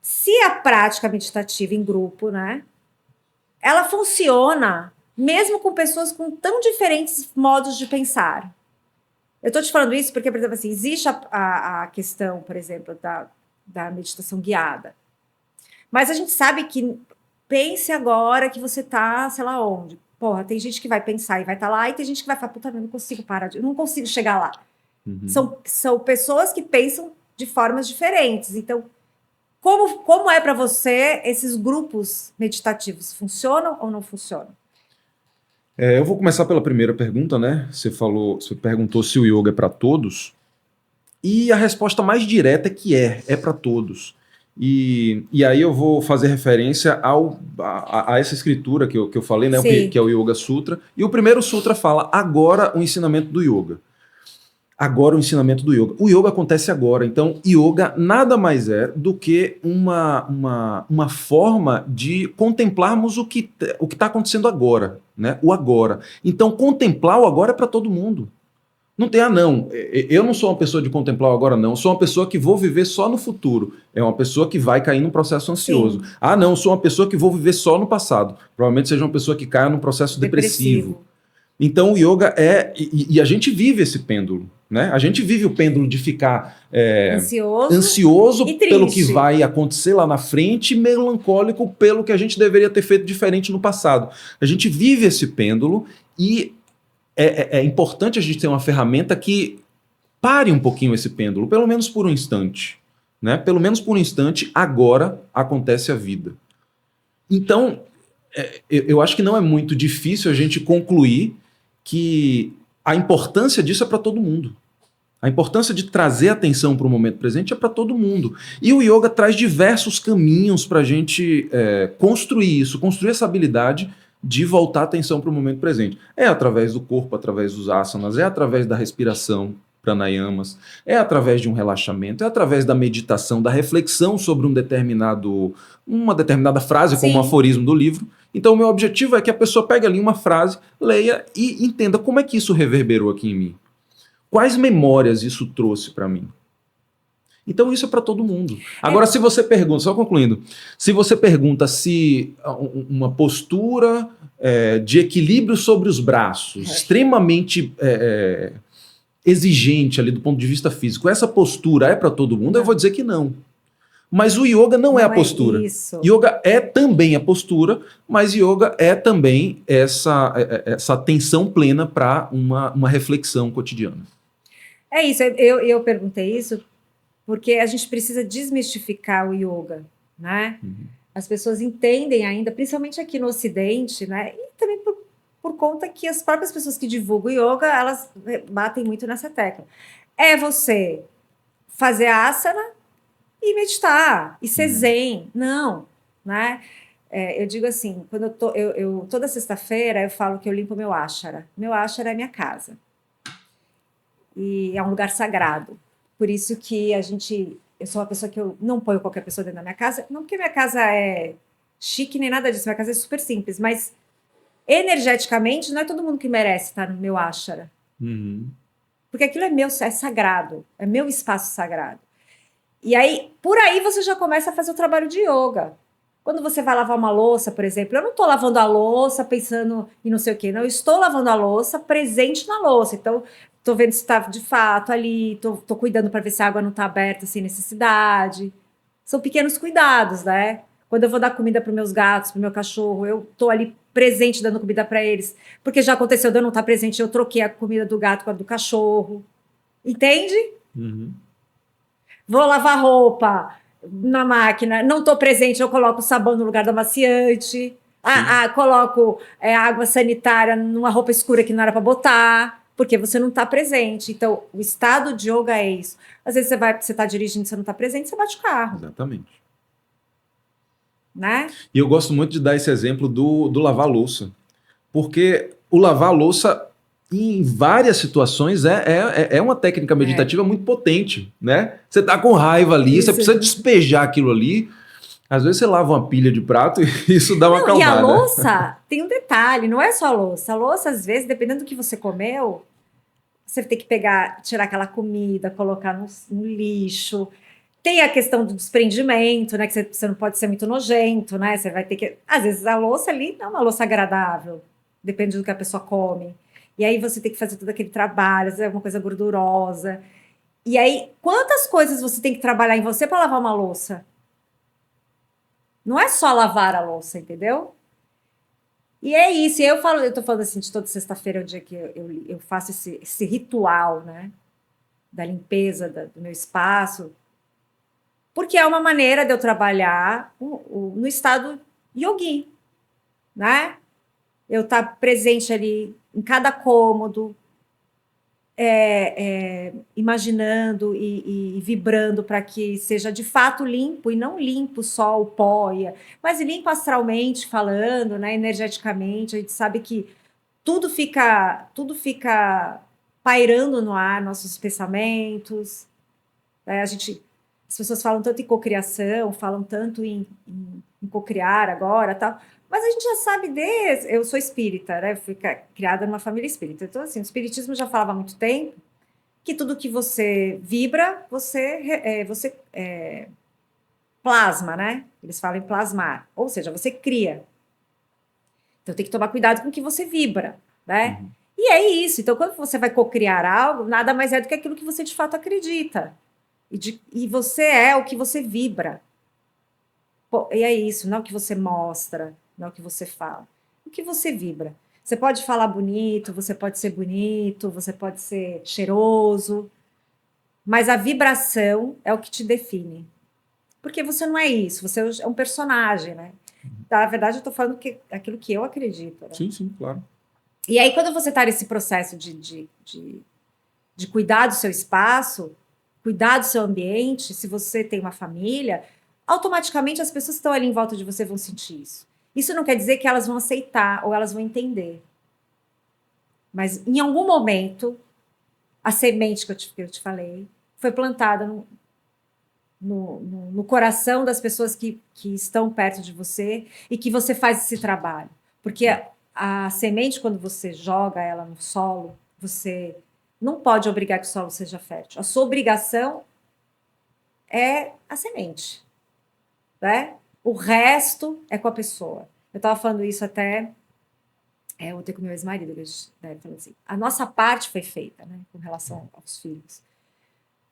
Se a prática meditativa em grupo, né? Ela funciona mesmo com pessoas com tão diferentes modos de pensar. Eu estou te falando isso porque, por exemplo, assim, existe a questão, por exemplo, da meditação guiada. Mas a gente sabe que pense agora que você está, sei lá onde. Porra, tem gente que vai pensar e vai estar lá, e tem gente que vai falar, puta, eu não consigo parar, eu não consigo chegar lá. São pessoas que pensam de formas diferentes. Então, como é para você esses grupos meditativos? Funcionam ou não funcionam? Eu vou começar pela primeira pergunta, né? Você perguntou se o yoga é para todos. E a resposta mais direta é que é para todos. E aí eu vou fazer referência a essa escritura que eu falei, né? Que é o Yoga Sutra. E o primeiro sutra fala agora o ensinamento do yoga. Agora o ensinamento do yoga. O yoga acontece agora. Então, yoga nada mais é do que uma forma de contemplarmos o que está acontecendo agora, né? O agora. Então, contemplar o agora é para todo mundo. Não tem, não. Eu não sou uma pessoa de contemplar o agora, não. Eu sou uma pessoa que vou viver só no futuro. É uma pessoa que vai cair num processo ansioso. Sim. Não, eu sou uma pessoa que vou viver só no passado. Provavelmente seja uma pessoa que caia num processo depressivo. Então o yoga e a gente vive esse pêndulo, né? A gente vive o pêndulo de ficar ansioso pelo que vai acontecer lá na frente e melancólico pelo que a gente deveria ter feito diferente no passado. A gente vive esse pêndulo e é importante a gente ter uma ferramenta que pare um pouquinho esse pêndulo, pelo menos por um instante, né? Pelo menos por um instante, agora acontece a vida. Então, eu acho que não é muito difícil a gente concluir que a importância disso é para todo mundo. A importância de trazer atenção para o momento presente é para todo mundo. E o yoga traz diversos caminhos para a gente construir isso, construir essa habilidade de voltar a atenção para o momento presente. É através do corpo, através dos asanas, é através da respiração, pranayamas, é através de um relaxamento, é através da meditação, da reflexão sobre uma determinada frase, como um aforismo do livro. Então, o meu objetivo é que a pessoa pegue ali uma frase, leia e entenda como é que isso reverberou aqui em mim. Quais memórias isso trouxe para mim? Então isso é para todo mundo. Agora, se você pergunta, só concluindo, se você pergunta se uma postura de equilíbrio sobre os braços, extremamente exigente ali do ponto de vista físico, essa postura é para todo mundo, eu vou dizer que não. Mas o yoga não é a postura. Yoga é também a postura, mas yoga é também essa atenção plena para uma reflexão cotidiana. É isso, eu perguntei isso porque a gente precisa desmistificar o yoga, né? As pessoas entendem ainda, principalmente aqui no Ocidente, né? E também por conta que as próprias pessoas que divulgam o yoga, elas batem muito nessa tecla. É você fazer asana e meditar, e ser zen. Não, né? Eu digo assim, quando eu toda sexta-feira eu falo que eu limpo meu ashara. Meu ashara é minha casa. E é um lugar sagrado. Por isso que eu sou uma pessoa que eu não ponho qualquer pessoa dentro da minha casa, não porque minha casa é chique nem nada disso, minha casa é super simples, mas energeticamente não é todo mundo que merece estar no meu ashara. Porque aquilo é sagrado, é meu espaço sagrado. E aí, por aí você já começa a fazer o trabalho de yoga. Quando você vai lavar uma louça, por exemplo, eu não estou lavando a louça pensando em não sei o quê, não, eu estou lavando a louça presente na louça. Então, estou vendo se está de fato ali, estou cuidando para ver se a água não está aberta sem necessidade. São pequenos cuidados, né? Quando eu vou dar comida para os meus gatos, para o meu cachorro, eu estou ali presente dando comida para eles. Porque já aconteceu de eu não estar presente, eu troquei a comida do gato com a do cachorro. Entende? Uhum. Vou lavar roupa na máquina, não estou presente, eu coloco sabão no lugar do amaciante. Coloco água sanitária numa roupa escura que não era para botar, porque você não está presente. Então, o estado de yoga é isso. Às vezes você está dirigindo, você não está presente, você bate o carro. Exatamente. Né? E eu gosto muito de dar esse exemplo do lavar louça. Porque o lavar louça, em várias situações, é uma técnica meditativa muito potente, né? Você tá com raiva ali, Isso. você precisa despejar aquilo ali. Às vezes você lava uma pilha de prato e isso dá uma acalmada. E a louça tem um detalhe, não é só a louça. A louça, às vezes, dependendo do que você comeu, você tem que tirar aquela comida, colocar no lixo. Tem a questão do desprendimento, né? Que você não pode ser muito nojento, né? Você vai ter que... Às vezes a louça ali não é uma louça agradável. Depende do que a pessoa come. E aí você tem que fazer todo aquele trabalho, às vezes é uma coisa gordurosa. E aí, quantas coisas você tem que trabalhar em você para lavar uma louça? Não é só lavar a louça, entendeu? E é isso. E eu tô falando assim, de toda sexta-feira é o dia que eu faço esse ritual, né? Da limpeza do meu espaço. Porque é uma maneira de eu trabalhar no estado yogi, né? Eu estar presente ali em cada cômodo, imaginando e vibrando para que seja de fato limpo, e não limpo só o pó, mas limpo astralmente falando, né, energeticamente. A gente sabe que tudo fica pairando no ar, nossos pensamentos. Né? As pessoas falam tanto em cocriação, falam tanto em cocriar agora, tal. Mas a gente já sabe eu sou espírita, né? Eu fui criada numa família espírita. Então, assim, o espiritismo já falava há muito tempo que tudo que você vibra, você plasma, né? Eles falam em plasmar. Ou seja, você cria. Então, tem que tomar cuidado com o que você vibra, né? Uhum. E é isso. Então, quando você vai cocriar algo, nada mais é do que aquilo que você de fato acredita. E você é o que você vibra. Pô, e é isso, não é o que você mostra, não é o que você fala. O que você vibra. Você pode falar bonito, você pode ser bonito, você pode ser cheiroso, mas a vibração é o que te define. Porque você não é isso, você é um personagem, né? Na verdade, eu estou falando aquilo que eu acredito. Né? Sim, sim, claro. E aí, quando você está nesse processo de cuidar do seu espaço, cuidar do seu ambiente, se você tem uma família, automaticamente as pessoas que estão ali em volta de você vão sentir isso. Isso não quer dizer que elas vão aceitar ou elas vão entender. Mas em algum momento, a semente que eu te falei foi plantada no coração das pessoas que estão perto de você e que você faz esse trabalho. Porque a semente, quando você joga ela no solo, você não pode obrigar que o solo seja fértil. A sua obrigação é a semente. Né? O resto é com a pessoa. Eu estava falando isso até ontem com meu ex-marido, ele falou assim, a nossa parte foi feita, né, com relação aos filhos.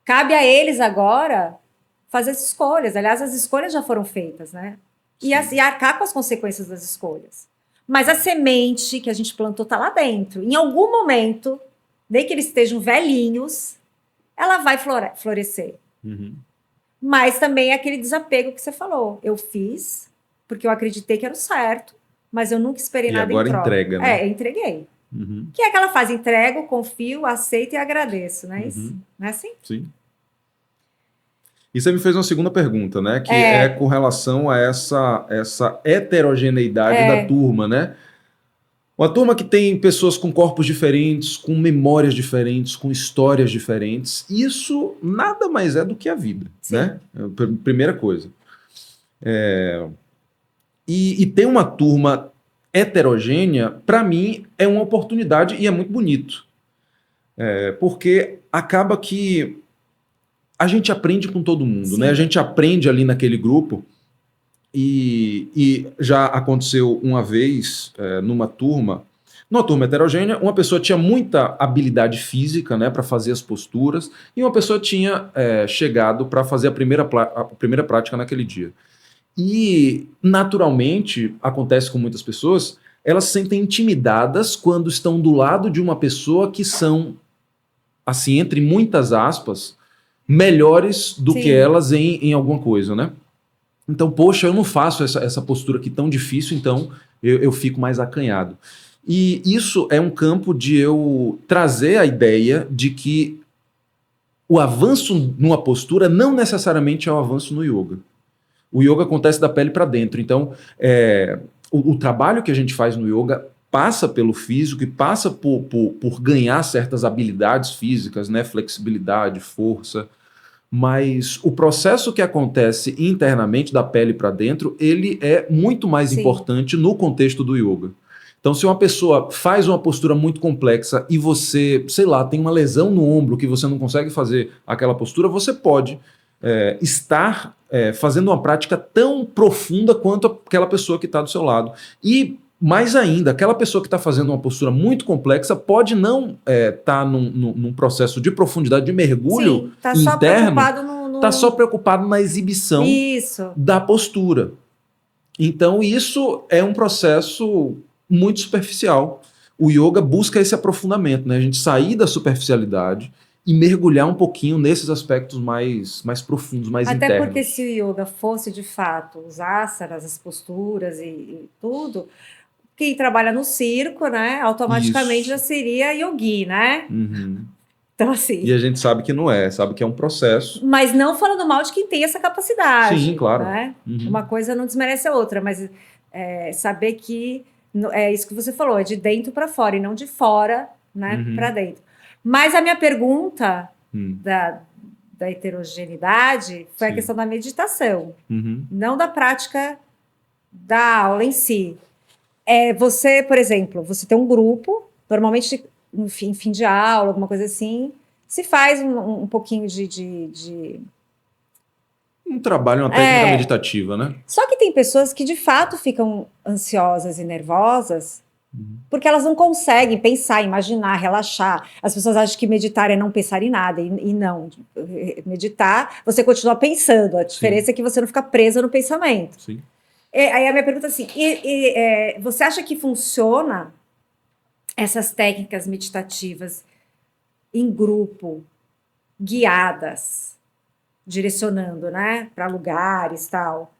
Cabe a eles agora fazer as escolhas. Aliás, as escolhas já foram feitas, né? E arcar com as consequências das escolhas. Mas a semente que a gente plantou está lá dentro. Em algum momento, nem que eles estejam velhinhos, ela vai florescer. Uhum. Mas também é aquele desapego que você falou. Eu fiz porque eu acreditei que era o certo, mas eu nunca esperei nada em troca. E agora entrega, né? Eu entreguei. Uhum. Que é aquela fase, entrego, confio, aceito e agradeço, não é isso? Não é assim? Sim. E você me fez uma segunda pergunta, né? Que é com relação a essa heterogeneidade da turma, né? Uma turma que tem pessoas com corpos diferentes, com memórias diferentes, com histórias diferentes. Isso nada mais é do que a vida, né? Primeira coisa. E ter uma turma heterogênea, para mim, é uma oportunidade e é muito bonito. Porque acaba que a gente aprende com todo mundo, Sim. né? A gente aprende ali naquele grupo e já aconteceu uma vez numa turma heterogênea, uma pessoa tinha muita habilidade física, né, para fazer as posturas e uma pessoa tinha chegado para fazer a primeira prática naquele dia. E, naturalmente, acontece com muitas pessoas, elas se sentem intimidadas quando estão do lado de uma pessoa que são, assim, entre muitas aspas, melhores do que Sim. elas em alguma coisa, né? Então, poxa, eu não faço essa postura aqui tão difícil, então eu fico mais acanhado. E isso é um campo de eu trazer a ideia de que o avanço numa postura não necessariamente é o avanço no yoga. O yoga acontece da pele para dentro. Então, o trabalho que a gente faz no yoga passa pelo físico e passa por ganhar certas habilidades físicas, né? Flexibilidade, força. Mas o processo que acontece internamente da pele para dentro, ele é muito mais Sim. importante no contexto do yoga. Então, se uma pessoa faz uma postura muito complexa e você, sei lá, tem uma lesão no ombro que você não consegue fazer aquela postura, você pode estar fazendo uma prática tão profunda quanto aquela pessoa que está do seu lado. E, mais ainda, aquela pessoa que está fazendo uma postura muito complexa pode não estar num processo de profundidade, de mergulho Sim, tá só interno, preocupado no... está só preocupado na exibição Isso. da postura. Então, isso é um processo muito superficial. O yoga busca esse aprofundamento, né? A gente sair da superficialidade e mergulhar um pouquinho nesses aspectos mais profundos, mais Até internos. porque se o yoga fosse de fato os asanas, as posturas e tudo, quem trabalha no circo, né, automaticamente Isso. já seria yogi, né? Uhum. Então, E assim. a gente sabe que não é, sabe que é um processo. Mas não falando mal de quem tem essa capacidade. Sim, claro. Né? Uhum. Uma coisa não desmerece a outra, mas saber que é isso que você falou, é de dentro para fora e não de fora, né, para dentro. Mas a minha pergunta da heterogeneidade foi a questão da meditação, não da prática da aula em si. Você, por exemplo, você tem um grupo, normalmente no fim de aula, alguma coisa assim, se faz um pouquinho de... Um trabalho, uma técnica meditativa, né? Só que tem pessoas que de fato ficam ansiosas e nervosas porque elas não conseguem pensar, imaginar, relaxar. As pessoas acham que meditar é não pensar em nada, e não. Meditar, você continua pensando. A diferença é que você não fica presa no pensamento. Sim. Aí a minha pergunta é assim, você acha que funciona essas técnicas meditativas em grupo, guiadas, direcionando, né, para lugares e tal,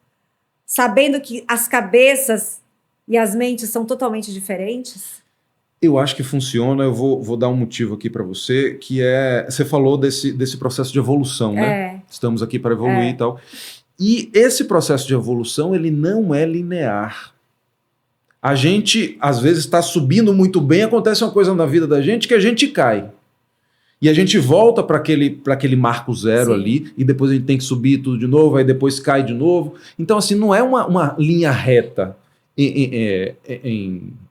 sabendo que as cabeças e as mentes são totalmente diferentes? Eu acho que funciona. Eu vou dar um motivo aqui para você, que você falou desse processo de evolução, né? Estamos aqui para evoluir e tal. E esse processo de evolução, ele não é linear. A gente, às vezes, está subindo muito bem, acontece uma coisa na vida da gente que a gente cai. E a gente volta para aquele marco zero ali, e depois a gente tem que subir tudo de novo, aí depois cai de novo. Então, assim, não é uma linha reta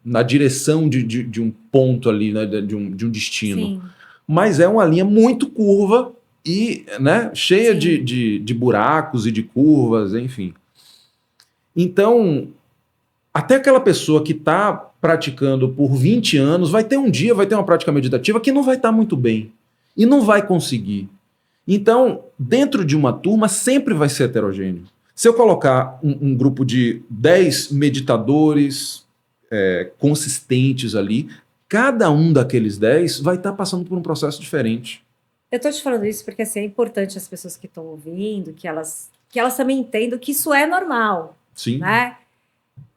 na direção de um ponto ali, né, de um destino. Sim. Mas é uma linha muito curva e, né, cheia de buracos e de curvas, enfim. Então, até aquela pessoa que está praticando por 20 anos, vai ter uma prática meditativa que não vai estar muito bem. E não vai conseguir. Então, dentro de uma turma, sempre vai ser heterogêneo. Se eu colocar um grupo de 10 meditadores consistentes ali, cada um daqueles 10 vai estar passando por um processo diferente. Eu estou te falando isso porque assim, é importante as pessoas que estão ouvindo, que elas também entendam que isso é normal. Sim. Né?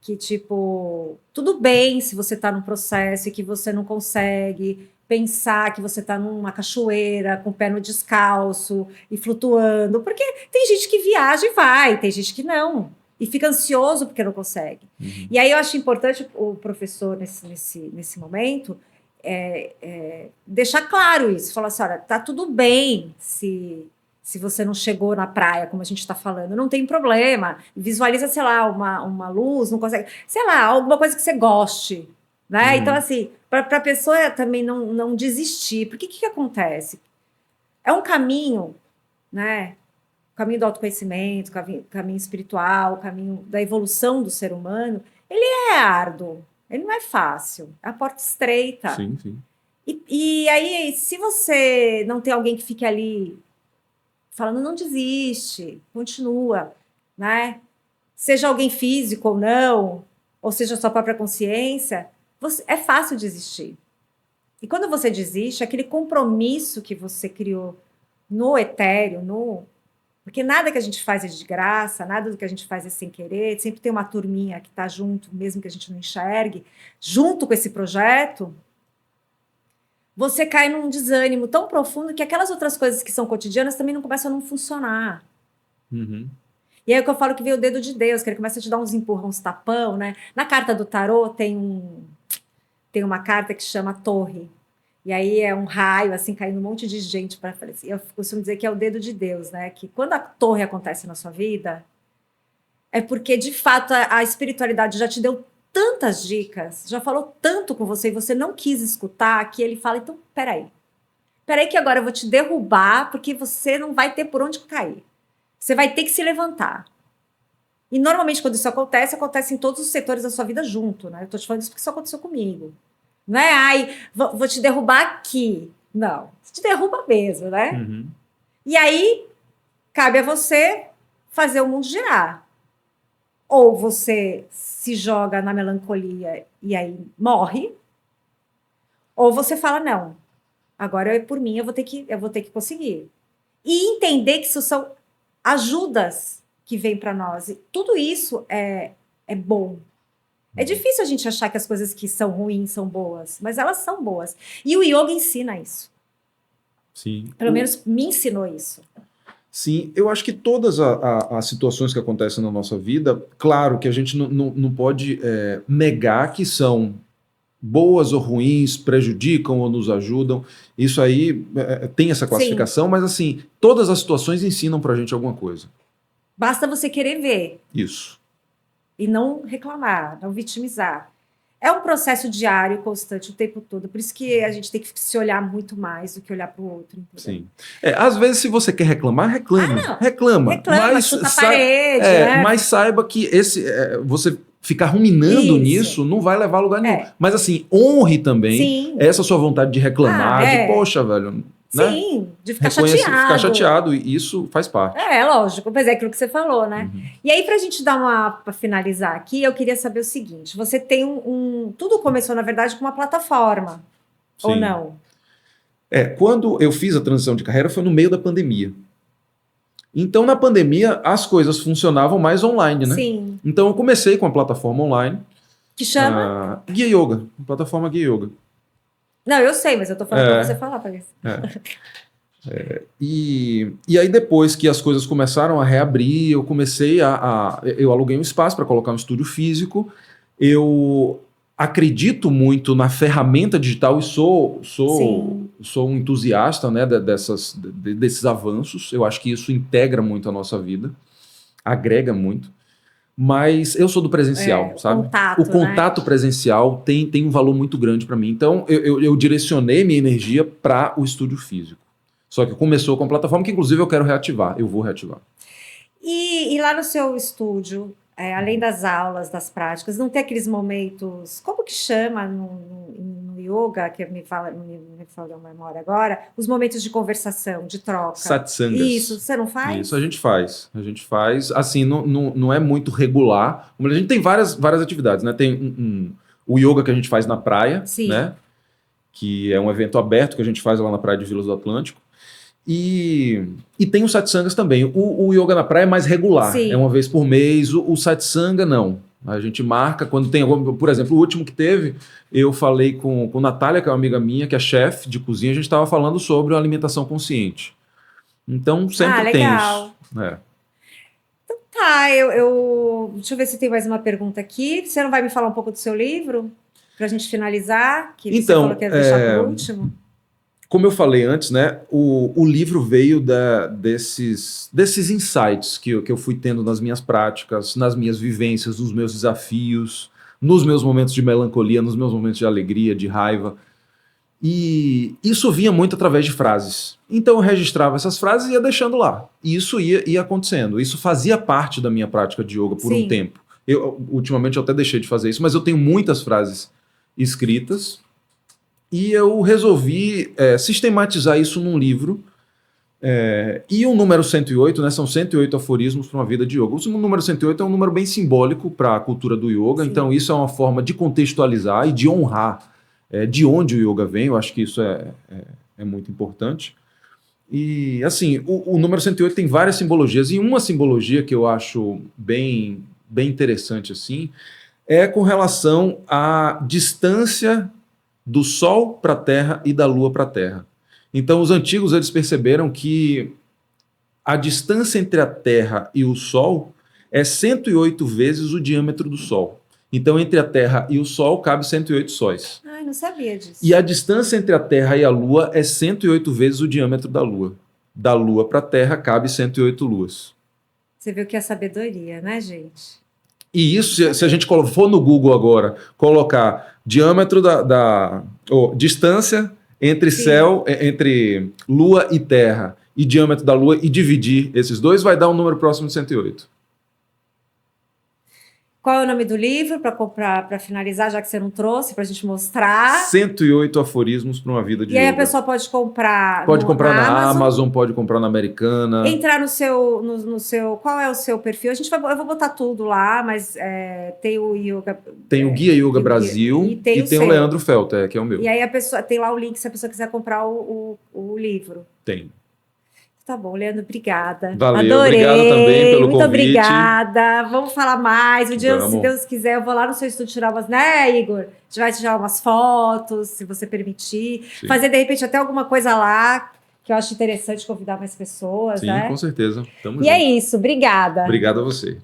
Que, tipo, tudo bem se você está num processo e que você não consegue pensar que você está numa cachoeira com o pé no descalço e flutuando, porque tem gente que viaja e vai, tem gente que não, e fica ansioso porque não consegue. E aí eu acho importante o professor, nesse momento, deixar claro isso, falar assim, olha, tá tudo bem se você não chegou na praia, como a gente está falando, não tem problema. Visualiza, sei lá, uma luz, não consegue... Sei lá, alguma coisa que você goste, né? Então, assim, para a pessoa também não desistir, porque o que acontece? É um caminho, né? O caminho do autoconhecimento, o caminho espiritual, o caminho da evolução do ser humano, ele é árduo, ele não é fácil, é a porta estreita. Sim, sim. E aí, se você não tem alguém que fique ali falando, não desiste, continua, né? Seja alguém físico ou seja a sua própria consciência, é fácil desistir. E quando você desiste, aquele compromisso que você criou no etéreo, porque nada que a gente faz é de graça, nada do que a gente faz é sem querer, sempre tem uma turminha que está junto, mesmo que a gente não enxergue, junto com esse projeto, você cai num desânimo tão profundo que aquelas outras coisas que são cotidianas também não começam a não funcionar. Uhum. E aí é que eu falo que veio o dedo de Deus, que ele começa a te dar uns empurrões, uns tapão, né? Na carta do tarô tem uma carta que chama Torre. E aí é um raio, assim, caindo um monte de gente para frente. Eu costumo dizer que é o dedo de Deus, né? Que quando a torre acontece na sua vida, é porque, de fato, a espiritualidade já te deu tantas dicas, já falou tanto com você e você não quis escutar, que ele fala, então, peraí que agora eu vou te derrubar, porque você não vai ter por onde cair. Você vai ter que se levantar. E, normalmente, quando isso acontece em todos os setores da sua vida junto, né? Eu tô te falando isso porque isso aconteceu comigo. Não é, ai, vou te derrubar aqui. Não, você te derruba mesmo, né? Uhum. E aí, cabe a você fazer o mundo girar. Ou você se joga na melancolia e aí morre, ou você fala, não, agora por mim eu vou ter que conseguir. E entender que isso são ajudas que vêm para nós. E tudo isso é bom. É difícil a gente achar que as coisas que são ruins são boas, mas elas são boas. E o yoga ensina isso. Sim. Pelo menos me ensinou isso. Sim, eu acho que todas as situações que acontecem na nossa vida, claro que a gente não pode negar que são boas ou ruins, prejudicam ou nos ajudam. Isso aí tem essa classificação, mas assim, todas as situações ensinam pra gente alguma coisa. Basta você querer ver. Isso. E não reclamar, não vitimizar. É um processo diário, constante, o tempo todo. Por isso que a gente tem que se olhar muito mais do que olhar para o outro. Entendeu? Sim. Às vezes, se você quer reclamar, reclame. Reclama, mas chuta a parede, né? Mas saiba que você ficar ruminando nisso não vai levar a lugar nenhum. Mas assim, honre também essa sua vontade de reclamar, de poxa, velho. Sim, né? de ficar chateado. Ficar chateado, e isso faz parte. Lógico, pois é aquilo que você falou, né? Uhum. E aí, pra gente pra finalizar aqui, eu queria saber o seguinte: você tem tudo começou, na verdade, com uma plataforma, Sim. ou não? Quando eu fiz a transição de carreira foi no meio da pandemia. Então, na pandemia, as coisas funcionavam mais online, né? Sim. Então, eu comecei com a plataforma online. Que chama? Guia Yoga. Plataforma Guia Yoga. Não, eu sei, mas eu tô falando pra você falar pra isso. E aí, depois que as coisas começaram a reabrir, eu comecei eu aluguei um espaço para colocar um estúdio físico. Eu acredito muito na ferramenta digital e sou um entusiasta, né, desses avanços. Eu acho que isso integra muito a nossa vida, agrega muito. Mas eu sou do presencial, sabe? O contato presencial tem um valor muito grande para mim. Então, eu direcionei minha energia para o estúdio físico. Só que começou com a plataforma que, inclusive, eu quero reativar. Eu vou reativar. E lá no seu estúdio, além das aulas, das práticas, não tem aqueles momentos... Como que chama no yoga, que me fala a memória agora? Os momentos de conversação, de troca. Satsangas. Isso, você não faz? Isso, a gente faz. Assim, não é muito regular. A gente tem várias atividades, né? Tem o yoga que a gente faz na praia, Sim. né? Que é um evento aberto que a gente faz lá na praia de Vilas do Atlântico. E tem os satsangas também. O yoga na praia é mais regular, Sim. É uma vez por mês. O satsanga, não. A gente marca quando tem algum... Por exemplo, o último que teve, eu falei com Natália, que é uma amiga minha, que é chefe de cozinha, a gente estava falando sobre a alimentação consciente. Então, sempre tem isso. Então tá, deixa eu ver se tem mais uma pergunta aqui. Você não vai me falar um pouco do seu livro? Pra gente finalizar? Que você falou que ia deixar por último? Como eu falei antes, né, o livro veio desses insights que eu fui tendo nas minhas práticas, nas minhas vivências, nos meus desafios, nos meus momentos de melancolia, nos meus momentos de alegria, de raiva. E isso vinha muito através de frases. Então eu registrava essas frases e ia deixando lá. E isso ia acontecendo. Isso fazia parte da minha prática de yoga por um tempo. Ultimamente eu até deixei de fazer isso, mas eu tenho muitas frases escritas e eu resolvi sistematizar isso num livro. E o número 108, né, são 108 aforismos para uma vida de yoga. O número 108 é um número bem simbólico para a cultura do yoga, então isso é uma forma de contextualizar e de honrar de onde o yoga vem. Eu acho que isso é muito importante. E, assim, o número 108 tem várias simbologias, e uma simbologia que eu acho bem interessante, assim, é com relação à distância do Sol para a Terra e da Lua para a Terra. Então, os antigos, eles perceberam que a distância entre a Terra e o Sol é 108 vezes o diâmetro do Sol. Então, entre a Terra e o Sol, cabe 108 sóis. Ai, não sabia disso. E a distância entre a Terra e a Lua é 108 vezes o diâmetro da Lua. Da Lua para a Terra, cabe 108 luas. Você viu que é sabedoria, né, gente? E isso, se a gente for no Google agora, colocar diâmetro distância entre céu, entre Lua e Terra, e diâmetro da Lua, e dividir esses dois, vai dar um número próximo de 108. Qual é o nome do livro para comprar, para finalizar, já que você não trouxe, para a gente mostrar? 108 aforismos para uma vida de yoga. E aí a pessoa pode comprar na Amazon, pode comprar na Americana. Entrar no seu... Qual é o seu perfil? Eu vou botar tudo lá, mas tem o Yoga... Tem o Guia Yoga Brasil e tem o Leandro Felter, que é o meu. E aí a pessoa tem lá o link se a pessoa quiser comprar o livro. Tem. Tá bom, Leandro, obrigada. Valeu, adorei. Obrigado também pelo Muito convite. Obrigada. Vamos falar mais. Um dia, Vamos. se Deus quiser, eu vou lá no seu estúdio tirar umas, né, Igor? A gente vai tirar umas fotos, se você permitir. Sim. Fazer, de repente, até alguma coisa lá, que eu acho interessante convidar mais pessoas, Sim, né? com certeza. Tamo junto. É isso. Obrigada. Obrigado a você.